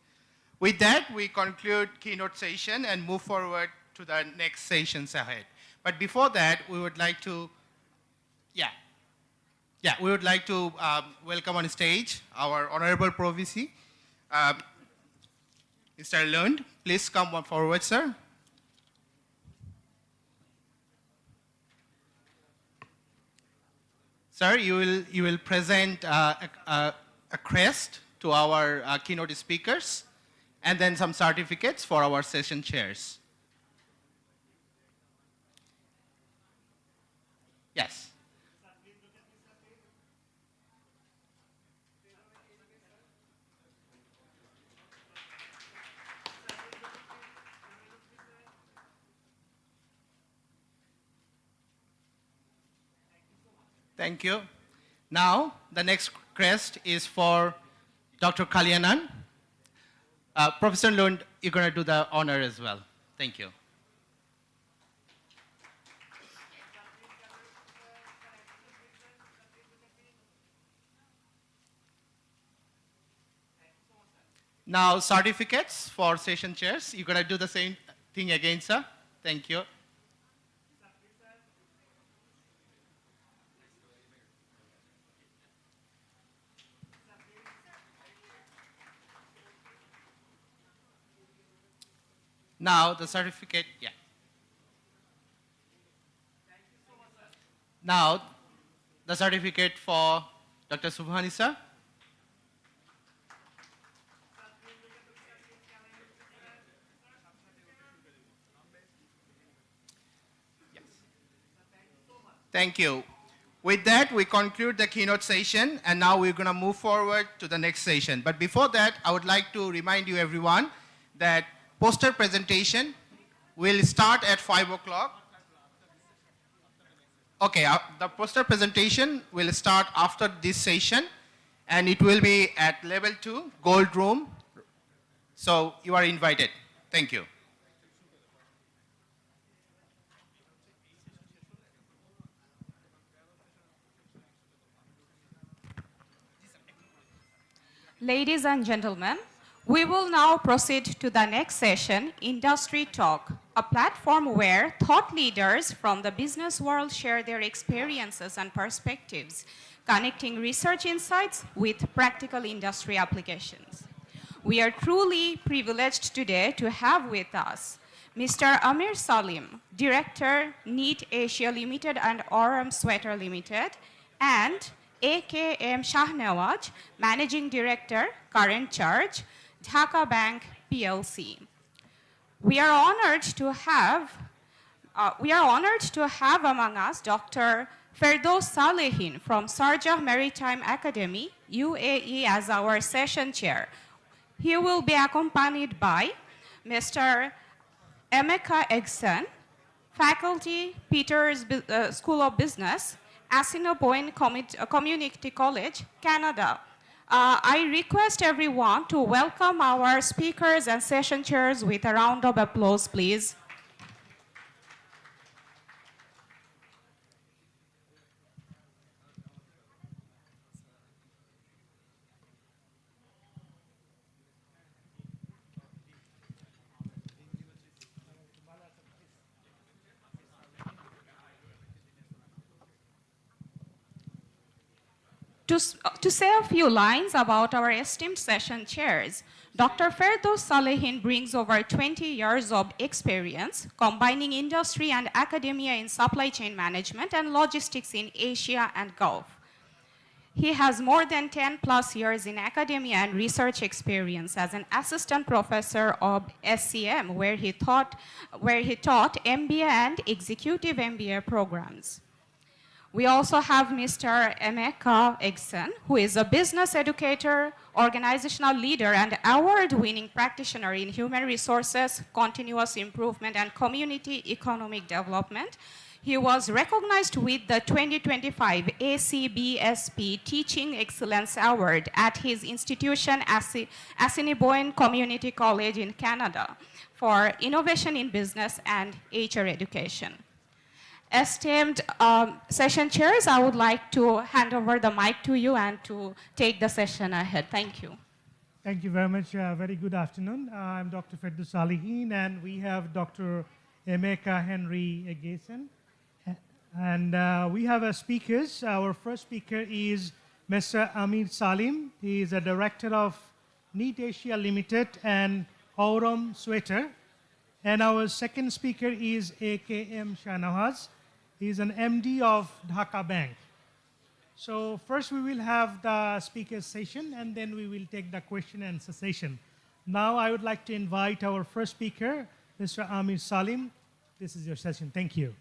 With that, we conclude keynote session and move forward to the next sessions ahead. But before that, we would like to, welcome on stage our Honorable Provisy, Mr. Lund. Please come forward, sir. Sir, you will present a crest to our keynote speakers, and then some certificates for our session chairs. Yes. Thank you. Now, the next crest is for Dr. Kalyanan. Professor Lund, you're going to do the honor as well. Thank you. Now, certificates for session chairs. You're going to do the same thing again, sir. Thank you. Now, the certificate, yeah. Now, the certificate for Dr. Subhani, sir. Thank you. With that, we conclude the keynote session, and now we're going to move forward to the next session. But before that, I would like to remind you, everyone, that poster presentation will start at 5 o'clock. Okay, the poster presentation will start after this session, and it will be at level 2, Gold Room. So you are invited. Thank you. Ladies and gentlemen, we will now proceed to the next session, Industry Talk, a platform where thought leaders from the business world share their experiences and perspectives, connecting research insights with practical industry applications. We are truly privileged today to have with us Mr. Amir Salim, Director, NEET Asia Limited and Aurum Sweater Limited, and AKM Shahnawaz, Managing Director, Current Charge, Dhaka Bank PLC. We are honored to have among us Dr. Ferdows Salehin from Sharjah Maritime Academy, UAE, as our session chair. He will be accompanied by Mr. Emeka Egson, faculty, Peters School of Business, Assiniboine Community College, Canada. I request everyone to welcome our speakers and session chairs with a round of applause, please. To say a few lines about our esteemed session chairs, Dr. Ferdows Salehin brings over 20 years of experience combining industry and academia in supply chain management and logistics in Asia and Gulf. He has more than 10 plus years in academia and research experience as an assistant professor of SCM, where he taught MBA and executive MBA programs. We also have Mr. Emeka Egson, who is a business educator, organizational leader, and award-winning practitioner in human resources, continuous improvement, and community economic development. He was recognized with the 2025 ACBSP Teaching Excellence Award at his institution, Assiniboine Community College in Canada, for innovation in business and HR education. Esteemed session chairs, I would like to hand over the mic to you and to take the session ahead. Thank you. Thank you very much. Very good afternoon. I'm Dr. Ferdows Salehin, and we have Dr. Emeka Henry Egson. And we have speakers. Our first speaker is Mr. Amir Salim. He is a director of NEET Asia Limited and Aurum Sweater. And our second speaker is AKM Shahnawaz. He is an MD of Dhaka Bank. So first we will have the speaker session, and then we will take the question and answer session. Now I would like to invite our first speaker, Mr. Amir Salim. This is your session. Thank you.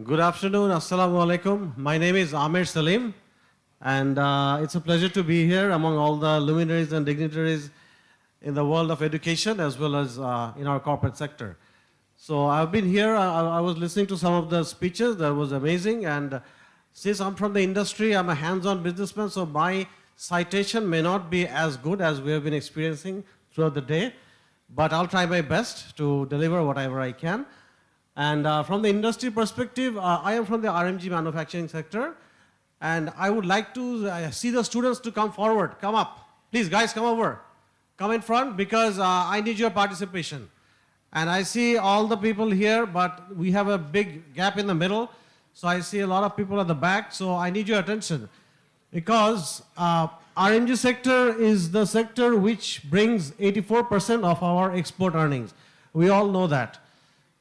Good afternoon, Assalamu alaikum. My name is Amir Salim, and it's a pleasure to be here among all the luminaries and dignitaries in the world of education as well as in our corporate sector. So I've been here, I was listening to some of the speeches, that was amazing, and since I'm from the industry, I'm a hands-on businessman, so my citation may not be as good as we have been experiencing throughout the day, but I'll try my best to deliver whatever I can. And from the industry perspective, I am from the RMG manufacturing sector, and I would like to see the students to come forward, come up. Please, guys, come over. Come in front because I need your participation. And I see all the people here, but we have a big gap in the middle. So I see a lot of people at the back, so I need your attention. Because RMG sector is the sector which brings 84% of our export earnings. We all know that.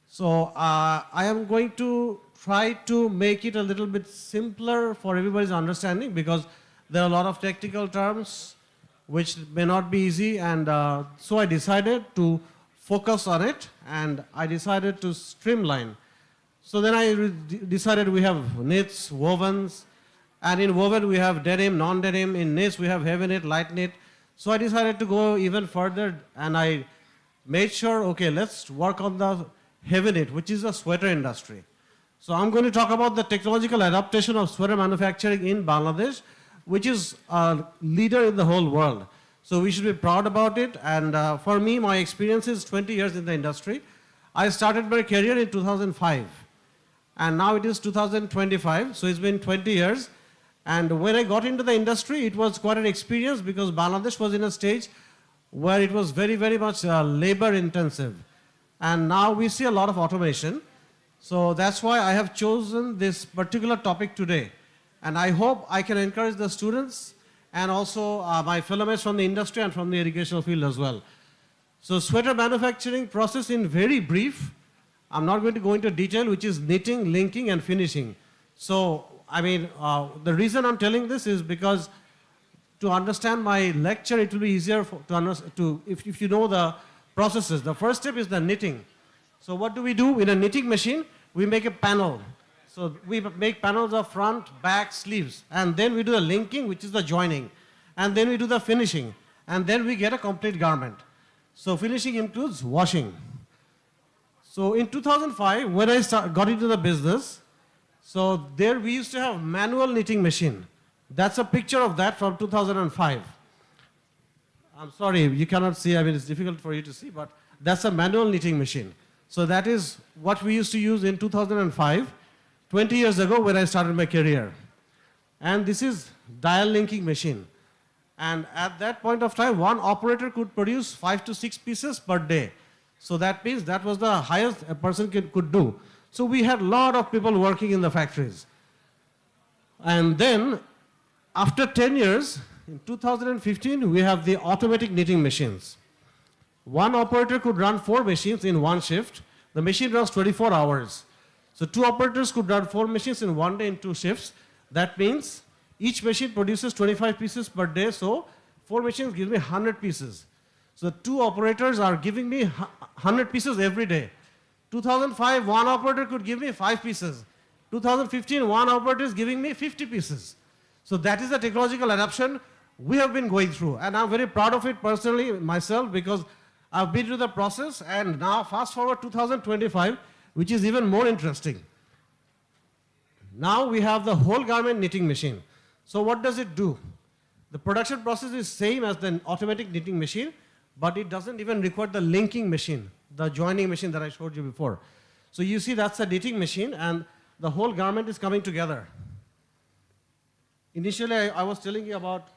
So I am going to try to make it a little bit simpler for everybody's understanding because there are a lot of technical terms which may not be easy, and so I decided to focus on it, and I decided to streamline. So then I decided we have knits, wovens, and in woven we have denim, non-denim. In knits we have heavy knit, light knit. So I decided to go even further, and I made sure, okay, let's work on the heavy knit, which is the sweater industry. So I'm going to talk about the technological adaptation of sweater manufacturing in Bangladesh, which is a leader in the whole world. So we should be proud about it. And for me, my experience is 20 years in the industry. I started my career in 2005. And now it is 2025, so it's been 20 years. And when I got into the industry, it was quite an experience because Bangladesh was in a stage where it was very, very much labor intensive. And now we see a lot of automation. So that's why I have chosen this particular topic today. And I hope I can encourage the students and also my fellow mates from the industry and from the educational field as well. So sweater manufacturing process in very brief. I'm not going to go into detail, which is knitting, linking, and finishing. So, I mean, the reason I'm telling this is because to understand my lecture, it will be easier if you know the processes. The first step is the knitting. So what do? In a knitting machine, we make a panel. So we make panels of front, back, sleeves. And then we do the linking, which is the joining. And then we do the finishing. And then we get a complete garment. So finishing includes washing. So in 2005, when I got into the business, so there we used to have manual knitting machine. That's a picture of that from 2005. I'm sorry, you cannot see, I mean, it's difficult for you to see, but that's a manual knitting machine. So that is what we used to use in 2005, 20 years ago when I started my career. And this is dial linking machine. And at that point of time, one operator could produce 5 to 6 pieces per day. So that means that was the highest a person could do. So we had a lot of people working in the factories. And then, after 10 years, in 2015, we have the automatic knitting machines. One operator could run 4 machines in one shift. The machine runs 24 hours. So 2 operators could run 4 machines in one day in 2 shifts. That means each machine produces 25 pieces per day, so 4 machines give me 100 pieces. So 2 operators are giving me 100 pieces every day. 2005, one operator could give me 5 pieces. 2015, one operator is giving me 50 pieces. So that is the technological adoption we have been going through. And I'm very proud of it personally, myself, because I've been through the process, and now fast forward 2025, which is even more interesting. Now we have the whole garment knitting machine. So what does it do? The production process is same as the automatic knitting machine, but it doesn't even require the linking machine, the joining machine that I showed you before. So you see that's a knitting machine, and the whole garment is coming together. Initially, I was telling you about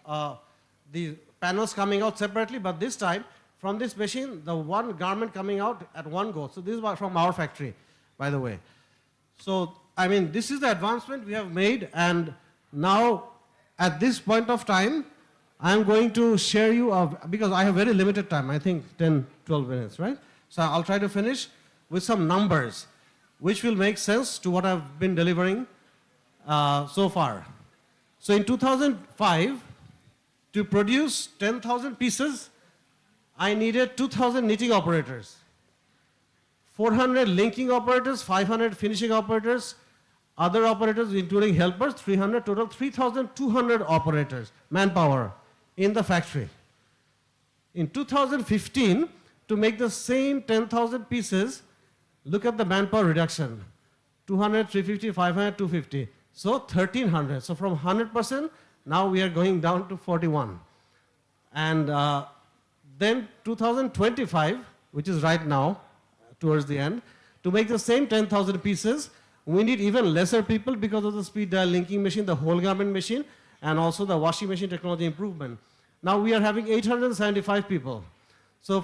the panels coming out separately, but this time, from this machine, the one garment coming out at one go. So this is from our factory, by the way. So, I mean, this is the advancement we have made, and now, at this point of time, I'm going to share you, because I have very limited time, I think 10, 12 minutes, right? So I'll try to finish with some numbers, which will make sense to what I've been delivering so far. So in 2005, to produce 10,000 pieces, I needed 2,000 knitting operators, 400 linking operators, 500 finishing operators, other operators including helpers, 300, total 3,200 operators, manpower in the factory. In 2015, to make the same 10,000 pieces, look at the manpower reduction, 200, 350, 500, 250. So 1,300. So from 100%, now we are going down to 41. And then 2025, which is right now, towards the end, to make the same 10,000 pieces, we need even lesser people because of the speed dial linking machine, the whole garment machine, and also the washing machine technology improvement. Now we are having 875 people. So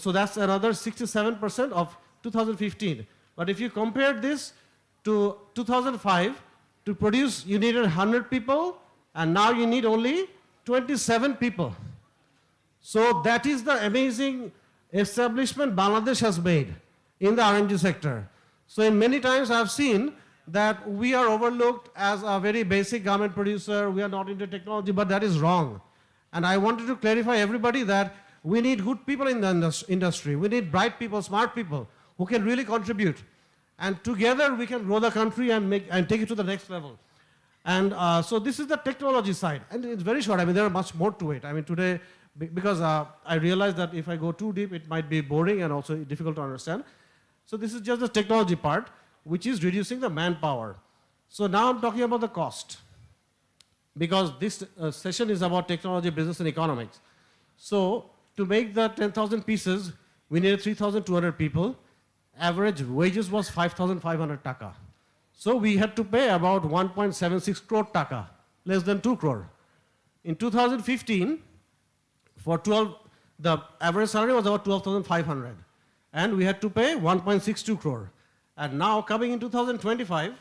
that's another 67% of 2015. But if you compare this to 2005, to produce, you needed 100 people, and now you need only 27 people. So that is the amazing establishment Bangladesh has made in the RMG sector. So in many times I've seen that we are overlooked as a very basic garment producer, we are not into technology, but that is wrong. And I wanted to clarify everybody that we need good people in the industry. We need bright people, smart people who can really contribute. And together we can grow the country and take it to the next level. And so this is the technology side. And it's very short. I mean, there are much more to it. I mean, today, because I realized that if I go too deep, it might be boring and also difficult to understand. So this is just the technology part, which is reducing the manpower. So now I'm talking about the cost, because this session is about technology, business, and economics. So to make the 10,000 pieces, we needed 3,200 people. Average wages was 5,500 taka. So we had to pay about 1.76 crore taka, less than 2 crore. In 2015, the average salary was about 12,500. And we had to pay 1.62 crore. And now coming in 2025,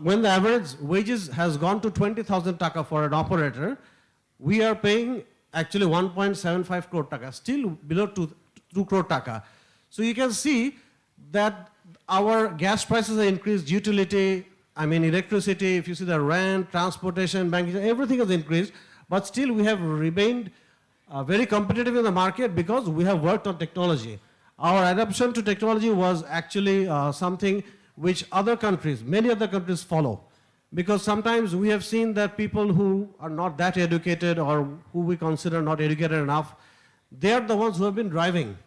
when the average wages has gone to 20,000 taka for an operator, we are paying actually 1.75 crore taka, still below 2 crore taka. So you can see that our gas prices have increased, utility, I mean electricity, if you see the rent, transportation, banking, everything has increased, but still we have remained very competitive in the market because we have worked on technology. Our adoption to technology was actually something which other countries, many other countries follow. Because sometimes we have seen that people who are not that educated or who we consider not educated enough, they are the ones who have been driving.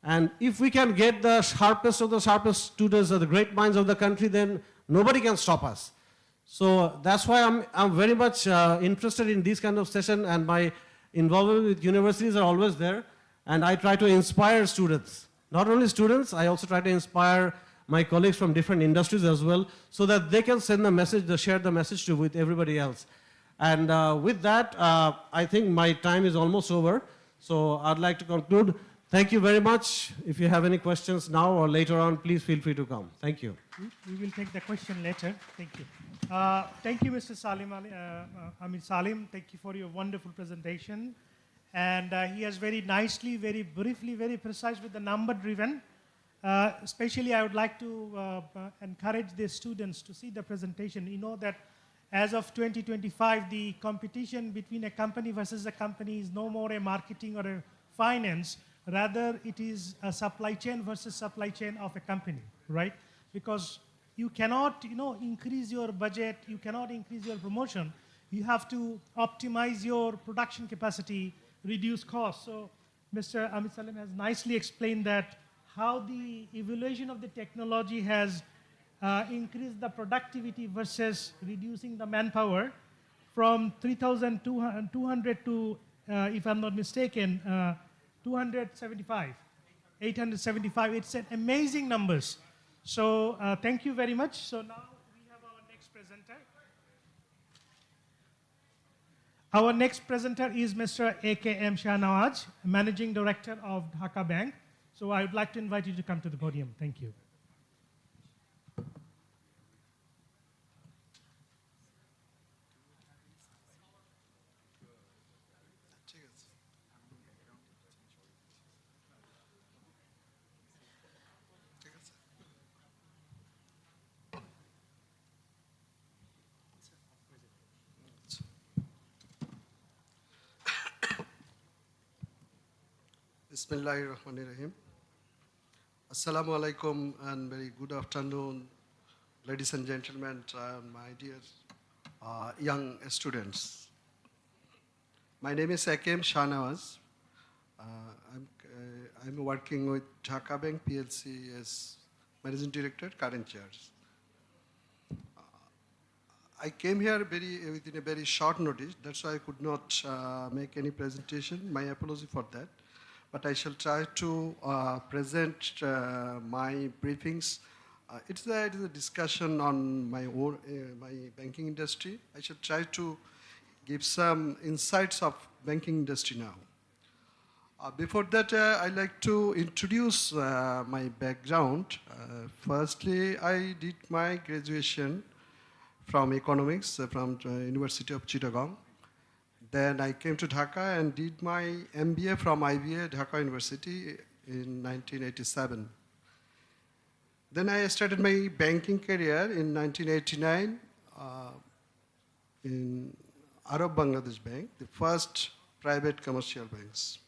And if we can get the sharpest of the sharpest students or the great minds of the country, then nobody can stop us. So that's why I'm very much interested in this kind of session, and my involvement with universities are always there. And I try to inspire students. Not only students, I also try to inspire my colleagues from different industries as well, so that they can send the message, share the message with everybody else. And with that, I think my time is almost over. So I'd like to conclude. Thank you very much. If you have any questions now or later on, please feel free to come. Thank you. We will take the question later. Thank you. Thank you, Mr. Salim. Thank you for your wonderful presentation. And he has very nicely, very briefly, very precise with the number driven. Especially, I would like to encourage the students to see the presentation. You know that as of 2025, the competition between a company versus a company is no more a marketing or a finance. Rather, it is a supply chain versus supply chain of a company, right? Because you cannot, increase your budget. You cannot increase your promotion. You have to optimize your production capacity reduce costs. So Mr. Amit Salim has nicely explained that how the evolution of the technology has increased the productivity versus reducing the manpower from 3,200 to, if I'm not mistaken, 275, 875. It's an amazing numbers. So thank you very much. So now we have our next presenter. Our next presenter is Mr. Icebtm Shahnawaz, Managing Director of Dhaka Bank. So I would like to invite you to come to the podium. Thank you. Bismillahirrahmanirrahim. Assalamu alaikum and very good afternoon, ladies and gentlemen, my dear young students. My name is Icebtm Shahnawaz. I'm working with Dhaka Bank PLC as Managing Director, current charge. I came here within a very short notice, that's why I could not make any presentation. My apology for that. But I shall try to present my briefings. It is a discussion on my banking industry. I shall try to give some insights of banking industry now. Before that, I'd like to introduce my background. Firstly, I did my graduation from economics from the University of Chittagong. Then I came to Dhaka and did my MBA from IBA Dhaka University in 1987. Then I started my banking career in 1989 in Arab Bangladesh Bank, the first private commercial banks.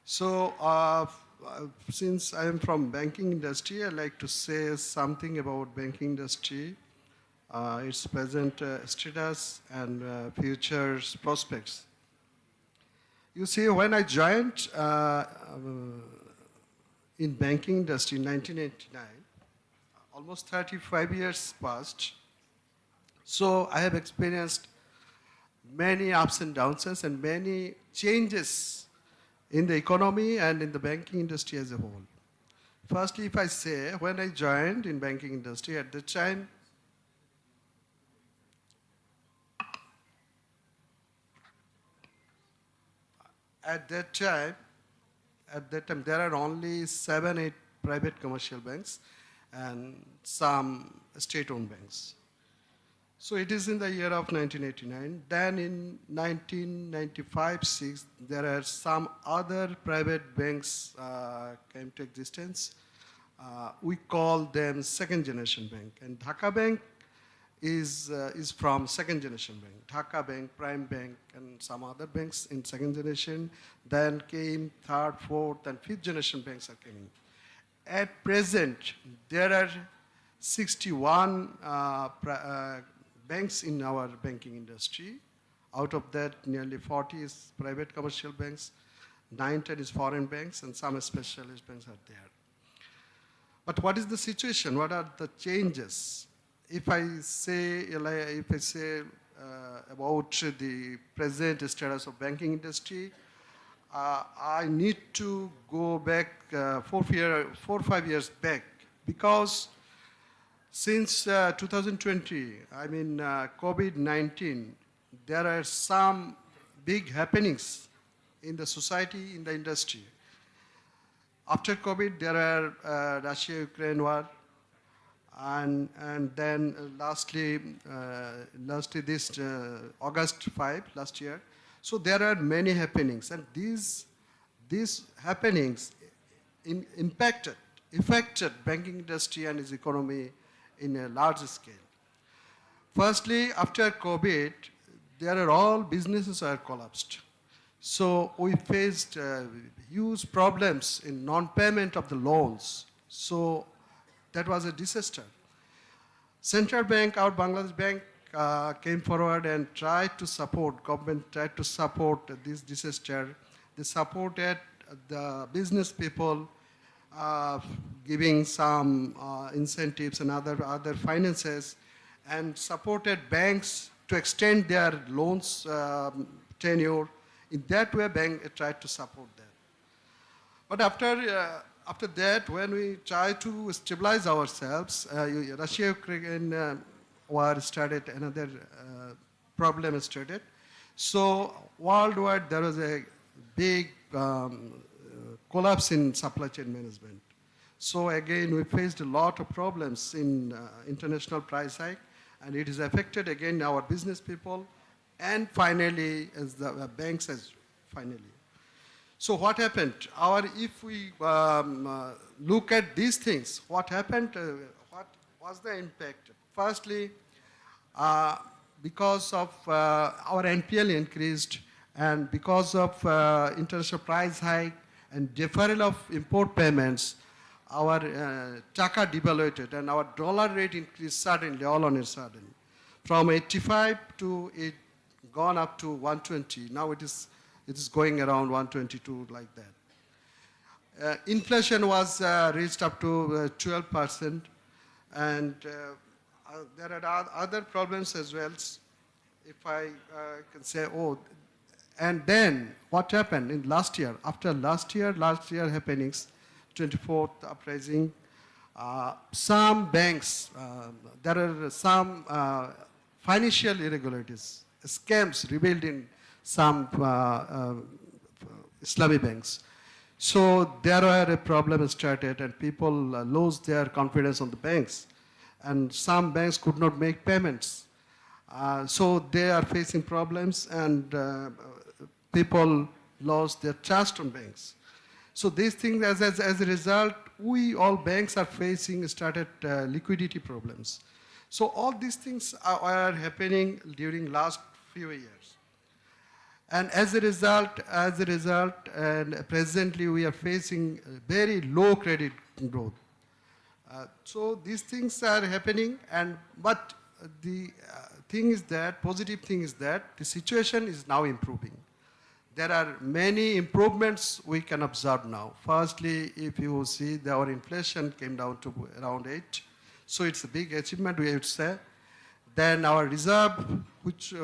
So since I am from banking industry, I'd like to say something about banking industry, its present status and future prospects. You see, when I joined in banking industry in 1989, almost 35 years passed. So I have experienced many ups and downs and many changes in the economy and in the banking industry as a whole. Firstly, if I say, when I joined in banking industry at the time, At that time, there are only 7, 8 private commercial banks and some state-owned banks. So it is in the year of 1989. Then in 1995-6, there are some other private banks came to existence. We call them second-generation bank. And Dhaka Bank is from second generation bank. Dhaka Bank, Prime Bank, and some other banks in second generation. Then came third, fourth, and fifth generation banks are coming. At present, there are 61 banks in our banking industry. Out of that, nearly 40 is private commercial banks, 19 is foreign banks, and some specialist banks are there. But what is the situation? What are the changes? If I say about the present status of banking industry, I need to go back 4 or 5 years back, because since 2020, I mean COVID-19, there are some big happenings in the society, in the industry. After COVID, there are Russia-Ukraine war, and then lastly this August 5 last year. So there are many happenings, and these happenings affected banking industry and its economy in a large scale. Firstly, after COVID, all businesses are collapsed. So we faced huge problems in non-payment of the loans. So that was a disaster. Central Bank, our Bangladesh Bank, came forward and tried to support, government tried to support this disaster. They supported the business people, giving some incentives and other finances, and supported banks to extend their loans tenure. In that way, bank tried to support that. But after that, when we try to stabilize ourselves, Russia-Ukraine war started, another problem started. So worldwide, there was a big collapse in supply chain management. So again, we faced a lot of problems in international price hike, and it has affected again our business people, and finally, as the banks as finally. So what happened? If we look at these things, what happened? What was the impact? Firstly, because of our NPL increased, and because of international price hike and deferral of import payments, our taka devaluated and our dollar rate increased suddenly, all on a sudden. From 85 to it gone up to 120. Now it is going around 122 like that. Inflation was reached up to 12%, and there are other problems as well. If I can say, and then what happened in last year? After last year happenings, 24th uprising, some banks, there are some financial irregularities, scams revealed in some Islamic banks. So there were a problem started, and people lost their confidence on the banks, and some banks could not make payments. So they are facing problems, and people lost their trust on banks. So these things, as a result, all banks are facing started liquidity problems. So all these things are happening during last few years. And as a result, and presently we are facing very low credit growth. So these things are happening, but the positive thing is that the situation is now improving. There are many improvements we can observe now. Firstly, if you see our inflation came down to around 8, so it's a big achievement, we would say. Then our reserve, which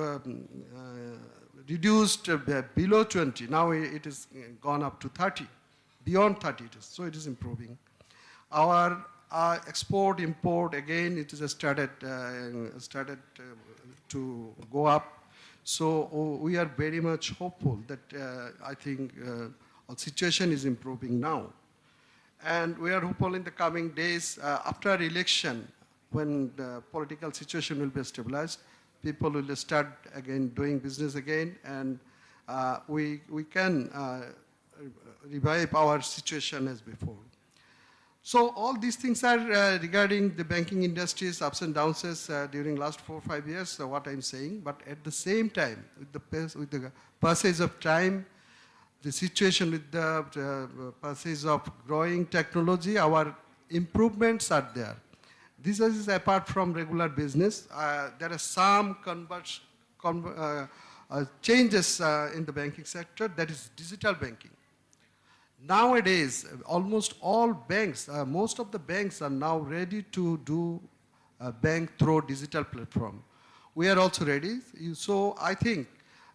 reduced below 20, now it has gone up to 30, beyond 30 it is, so it is improving. Our export, import, again, it is started to go up. So we are very much hopeful that I think our situation is improving now. And we are hopeful in the coming days, after election, when the political situation will be stabilized, people will start again doing business again, and we can revive our situation as before. So all these things are regarding the banking industry's ups and downs during last 4 or 5 years, what I'm saying. But at the same time, with the passage of time, the situation with the passage of growing technology, our improvements are there. This is apart from regular business. There are some changes in the banking sector, that is digital banking. Nowadays, almost all banks, most of the banks are now ready to do bank through digital platform. We are also ready. So I think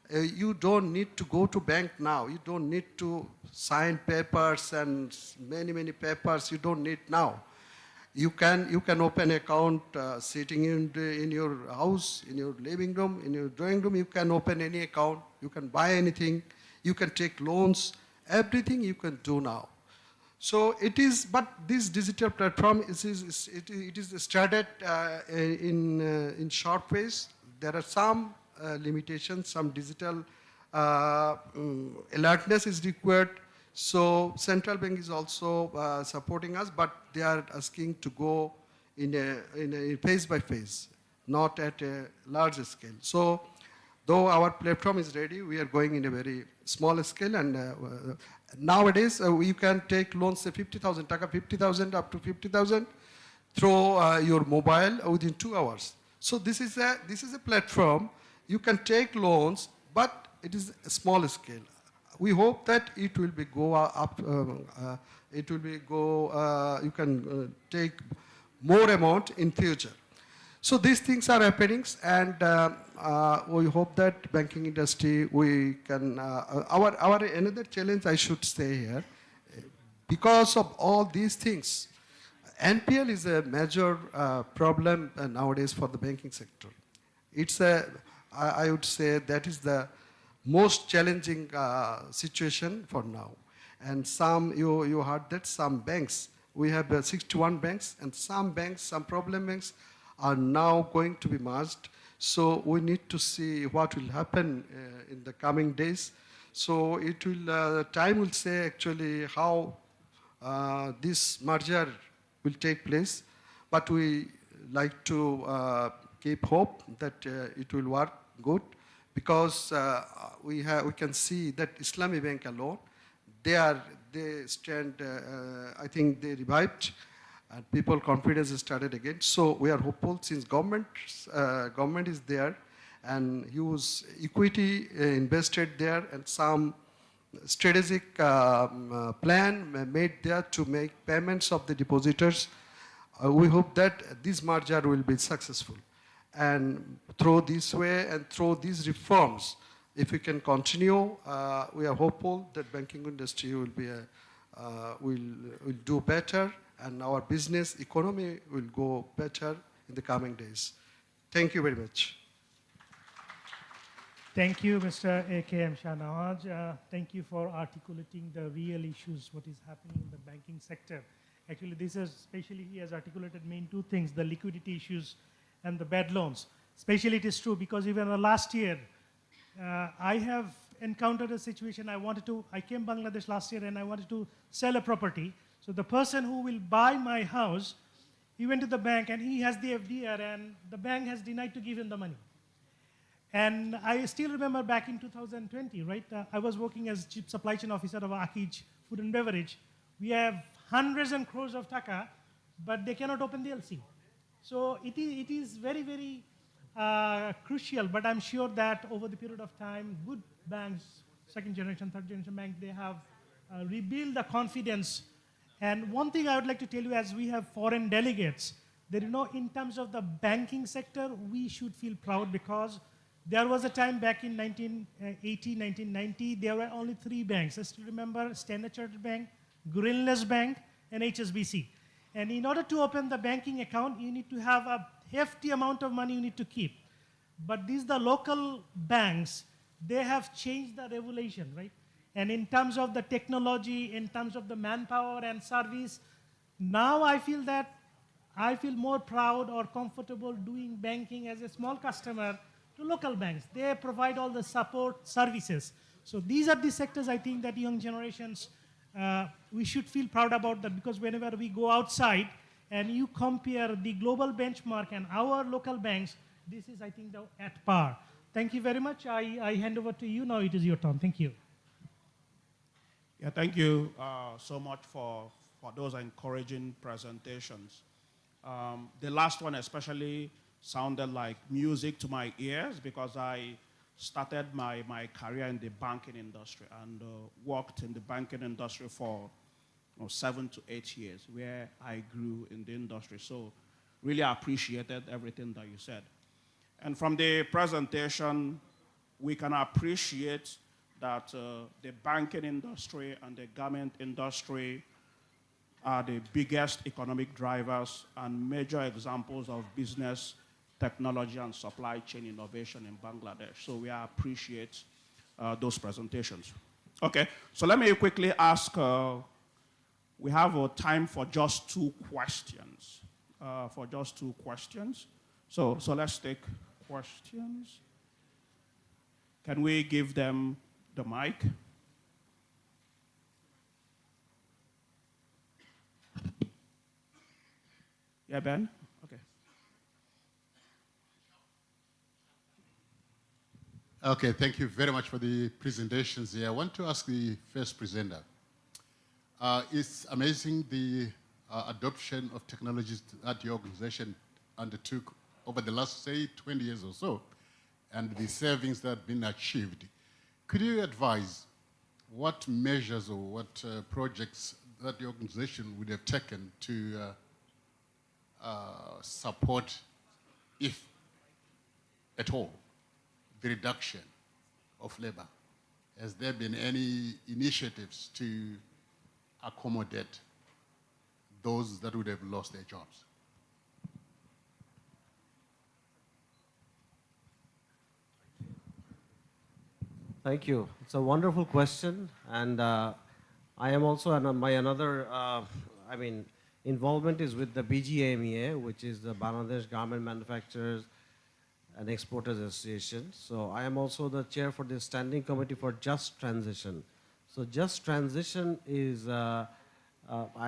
you don't need to go to bank now. You don't need to sign papers and many papers. You don't need now. You can open account sitting in your house, in your living room, in your drawing room. You can open any account. You can buy anything. You can take loans. Everything you can do now. So it is, but this digital platform it is started in short phase. There are some limitations, some digital alertness is required. So central bank is also supporting us, but they are asking to go in a phase by phase, not at a larger scale. So though our platform is ready, we are going in a very small scale, and nowadays you can take loans, say 50,000 up to 50,000 through your mobile within 2 hours. So this is a platform. You can take loans, but it is a small scale. We hope that it will be go up. It will be go. You can take more amount in future. So these things are happening, and we hope that banking industry we can. Our another challenge I should say here, because of all these things, NPL is a major problem nowadays for the banking sector. It's I would say that is the most challenging situation for now. And some, you heard that some banks, we have 61 banks, and some banks, some problem banks are now going to be merged. So we need to see what will happen in the coming days. So it will, time will say actually how this merger will take place, but we like to keep hope that it will work good, because we can see that Islamic Bank alone, they stand. I think they revived, and people confidence started again. So we are hopeful, since government is there, and huge equity invested there, and some strategic plan made there to make payments of the depositors. We hope that this merger will be successful. And through this way and through these reforms, if we can continue, we are hopeful that banking industry will be will do better, and our business economy will go better in the coming days. Thank you very much. Thank you, Mr. AKM Shahnawaz. Thank you for articulating the real issues, what is happening in the banking sector. Actually, this is, especially he has articulated main two things, the liquidity issues and the bad loans. Especially it is true because even last year, I have encountered a situation. I came Bangladesh last year and I wanted to sell a property. So the person who will buy my house, he went to the bank and he has the FDR, and the bank has denied to give him the money. And I still remember back in 2020, right? I was working as Chief Supply Chain Officer of Akij Food and Beverage. We have hundreds and crores of taka, but they cannot open the LC. So it is very, very crucial, but I'm sure that over the period of time, good banks, second generation, third generation bank, they have rebuilt the confidence. And one thing I would like to tell you, as we have foreign delegates, that in terms of the banking sector, we should feel proud, because there was a time back in 1980, 1990, there were only 3 banks. I still remember Standard Chartered Bank, Greenless Bank, and HSBC. And in order to open the banking account, you need to have a hefty amount of money you need to keep. But these, the local banks, they have changed the regulation, right? And in terms of the technology, in terms of the manpower and service, now I feel more proud or comfortable doing banking as a small customer to local banks. They provide all the support services. So these are the sectors I think that young generations, we should feel proud about that, because whenever we go outside and you compare the global benchmark and our local banks, this is, I think, at par. Thank you very much. I hand over to you. Now it is your turn. Thank you. Yeah, thank you so much for those encouraging presentations. The last one especially sounded like music to my ears, because I started my career in the banking industry and worked in the banking industry for 7 to 8 years, where I grew in the industry. So really appreciated everything that you said. And from the presentation, we can appreciate that the banking industry and the garment industry are the biggest economic drivers and major examples of business, technology, and supply chain innovation in Bangladesh. So we appreciate those presentations. Okay, so let me quickly ask, we have time for just 2 questions. So let's take questions. Can we give them the mic? Yeah, Ben? Okay. Okay, thank you very much for the presentations here. I want to ask the first presenter. It's amazing the adoption of technologies that your organization undertook over the last, say, 20 years or so, and the savings that have been achieved. Could you advise what measures or what projects that the organization would have taken to support, if at all, the reduction of labor? Has there been any initiatives to accommodate those that would have lost their jobs? Thank you. It's a wonderful question, and I am also my another involvement is with the BGAMEA, which is the Bangladesh Garment Manufacturers and Exporters Association. So I am also the chair for the Standing Committee for Just Transition. So Just Transition is I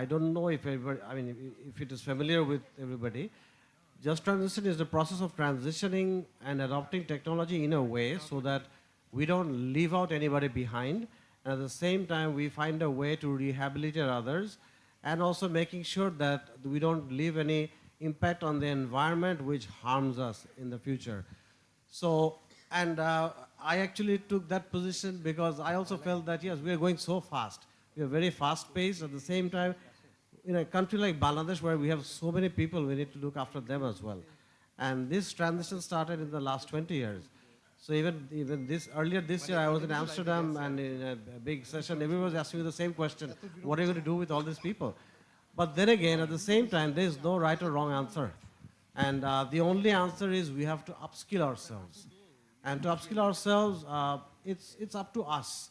don't know if everybody, if it is familiar with everybody. Just Transition is the process of transitioning and adopting technology in a way so that we don't leave out anybody behind. And at the same time, we find a way to rehabilitate others, and also making sure that we don't leave any impact on the environment which harms us in the future. So, and I actually took that position because I also felt that, yes, we are going so fast. We are very fast paced. At the same time, in a country like Bangladesh, where we have so many people, we need to look after them as well. And this transition started in the last 20 years. So even earlier this year, I was in Amsterdam, and in a big session, everyone was asking me the same question: what are you going to do with all these people? But then again, at the same time, there is no right or wrong answer. And the only answer is we have to upskill ourselves. And to upskill ourselves, it's up to us.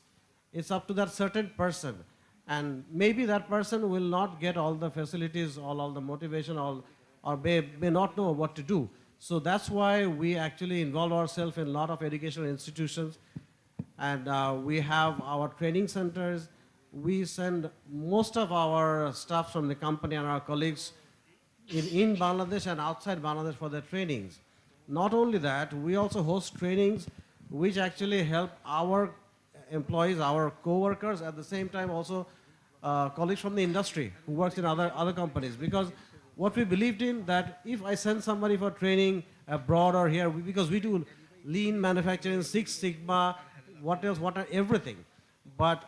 It's up to that certain person. And maybe that person will not get all the facilities, all the motivation, or may not know what to do. So that's why we actually involve ourselves in a lot of educational institutions. And we have our training centers. We send most of our staff from the company and our colleagues in Bangladesh and outside Bangladesh for their trainings. Not only that, we also host trainings which actually help our employees, our co-workers, at the same time also colleagues from the industry who works in other companies. Because what we believed in, that if I send somebody for training abroad or here, because we do lean manufacturing, Six Sigma, everything. But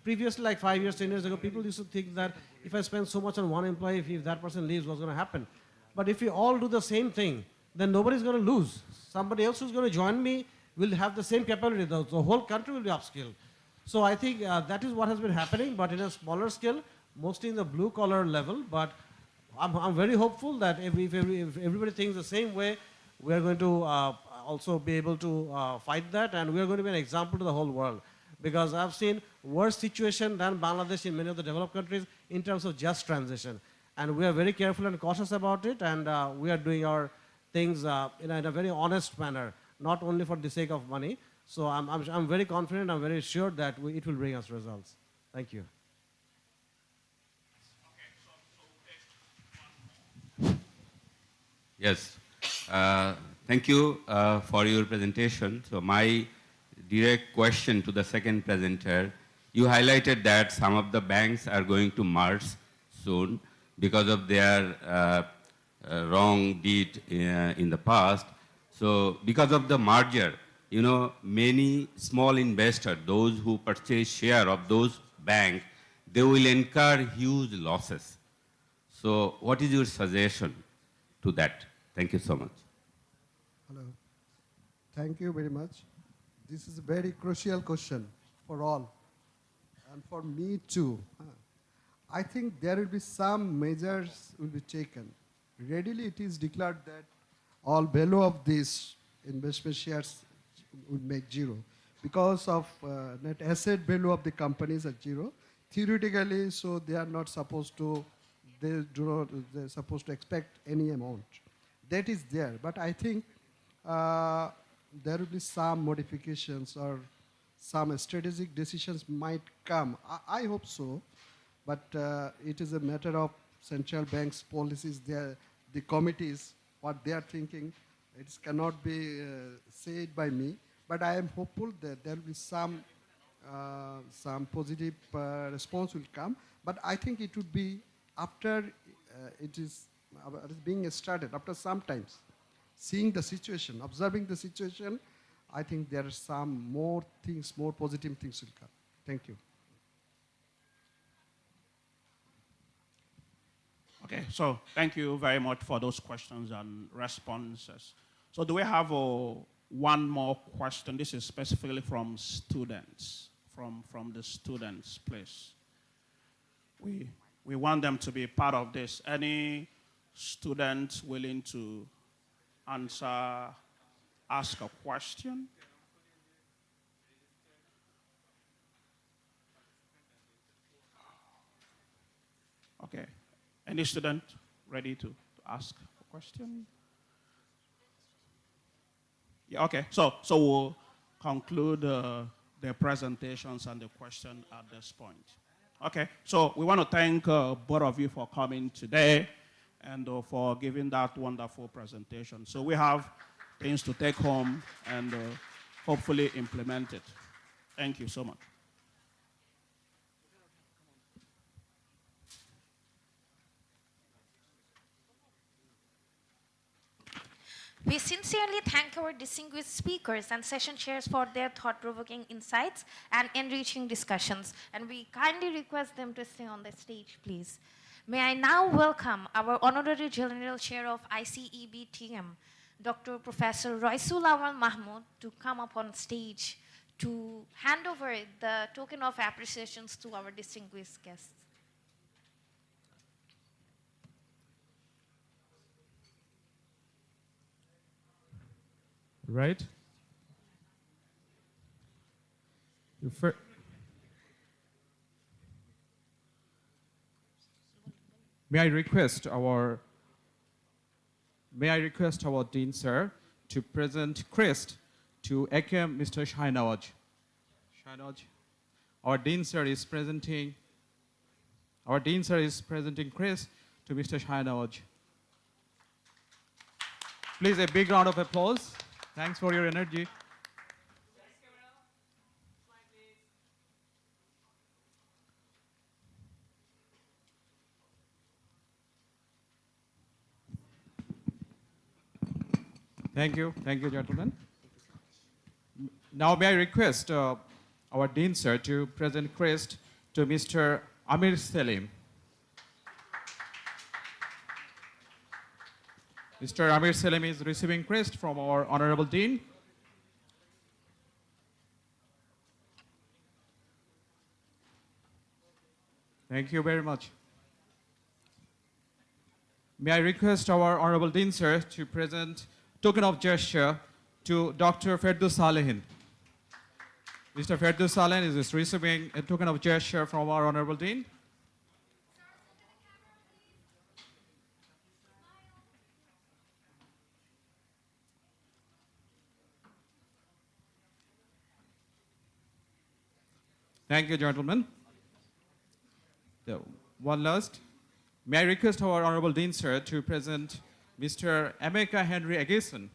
previously, like 5 years, 10 years ago, people used to think that if I spend so much on one employee, if that person leaves, what's going to happen? But if we all do the same thing, then nobody's going to lose. Somebody else who's going to join me will have the same capability. The whole country will be upskilled. So I think that is what has been happening, but in a smaller scale, mostly in the blue-collar level. But I'm very hopeful that if everybody thinks the same way, we are going to also be able to fight that, and we are going to be an example to the whole world. Because I've seen worse situation than Bangladesh in many of the developed countries in terms of just transition. And we are very careful and cautious about it, and we are doing our things in a very honest manner, not only for the sake of money. So I'm very confident, I'm very sure that it will bring us results. Thank you. Yes. Thank you for your presentation. So my direct question to the second presenter, you highlighted that some of the banks are going to merge soon because of their wrong deed in the past. So because of the merger, many small investors, those who purchase share of those banks, they will incur huge losses. So what is your suggestion to that? Thank you so much. Hello. Thank you very much. This is a very crucial question for all, and for me too. I think there will be some measures will be taken. Readily it is declared that all value of these investment shares would make zero because of net asset value of the companies at zero. Theoretically, so they are not supposed to, they're supposed to expect any amount. That is there, but I think there will be some modifications or some strategic decisions might come. I hope so, but it is a matter of central banks' policies, the committees, what they are thinking. It cannot be said by me, but I am hopeful that there will be some positive response will come. But I think it would be after it is is being started after some times. Seeing the situation, observing the situation, I think there are some more things, more positive things will come. Thank you. Okay, so thank you very much for those questions and responses. So do we have one more question? This is specifically from students, from the students, please. We want them to be part of this. Any student willing to answer, ask a question? Okay. Any student ready to ask a question? Yeah, okay. So we'll conclude the presentations and the question at this point. Okay. So we want to thank both of you for coming today and for giving that wonderful presentation. So we have things to take home and hopefully implement it. Thank you so much. We sincerely thank our distinguished speakers and session chairs for their thought-provoking insights and enriching discussions. And we kindly request them to stay on the stage, please. May I now welcome our Honorary General Chair of Icebtm, Dr. Professor Roisul Awal Mahmood, to come up on stage to hand over the token of appreciations to our distinguished guests. Right? May I request our Dean Sir to present crest to AKM Mr. Shahnawaz. Our Dean Sir is presenting crest to Mr. Shahnawaz. Please, a big round of applause. Thanks for your energy. Thank you, gentlemen. Now may I request our Dean Sir to present crest to Mr. Amir Salim. Mr. Amir Salim is receiving crest from our Honorable Dean. Thank you very much. May I request our Honorable Dean Sir to present token of gesture to Dr. Ferdous Salehin. Mr. Ferdous Salehin is receiving a token of gesture from our Honorable Dean. Thank you, gentlemen. One last. May I request our Honorable Dean Sir to present Mr. Emeka Henry Agason,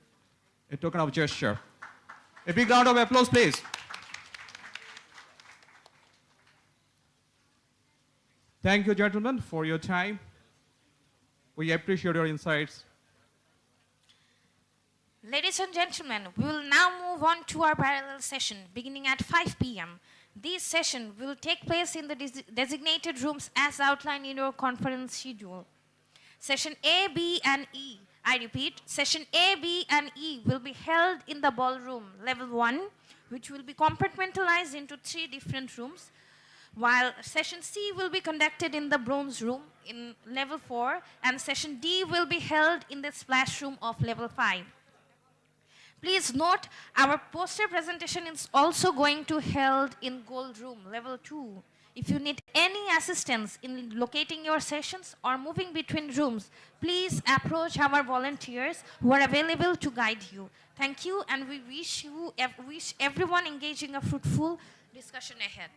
a token of gesture. A big round of applause, please. Thank you, gentlemen, for your time. We appreciate your insights. Ladies and gentlemen, we will now move on to our parallel session beginning at 5 p.m. This session will take place in the designated rooms as outlined in your conference schedule. Session A, B, and E. I repeat, session A, B, and E will be held in the ballroom, level 1, which will be compartmentalized into 3 different rooms, while session C will be conducted in the bronze room in level 4, and session D will be held in the splash room of level 5. Please note, our poster presentation is also going to be held in gold room, level 2. If you need any assistance in locating your sessions or moving between rooms, please approach our volunteers who are available to guide you. Thank you, and we wish everyone engaging a fruitful discussion ahead.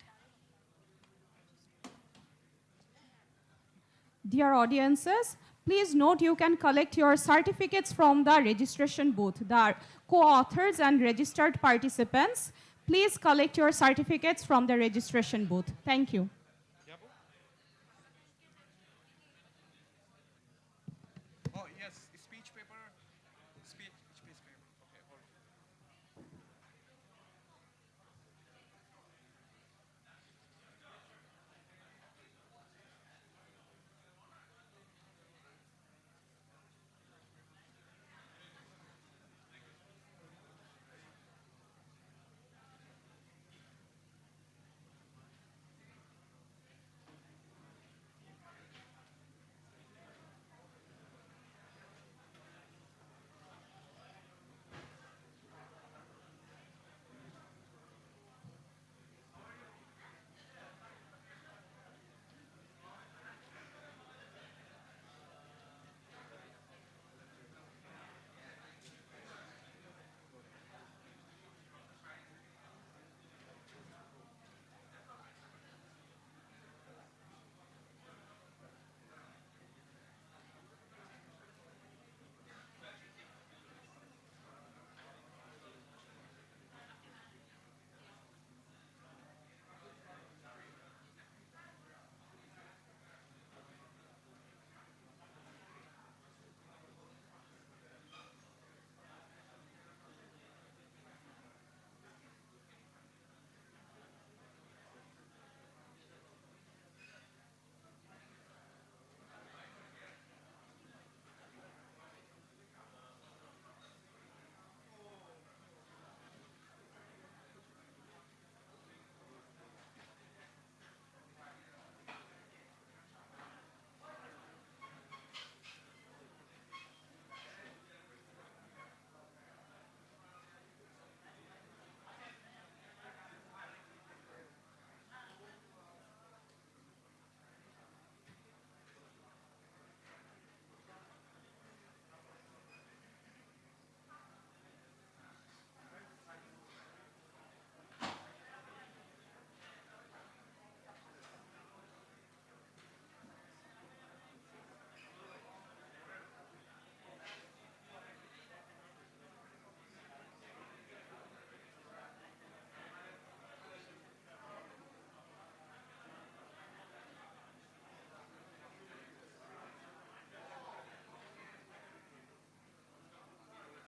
Dear audiences, please note you can collect your certificates from the registration booth. The co-authors and registered participants, please collect your certificates from the registration booth. Thank you.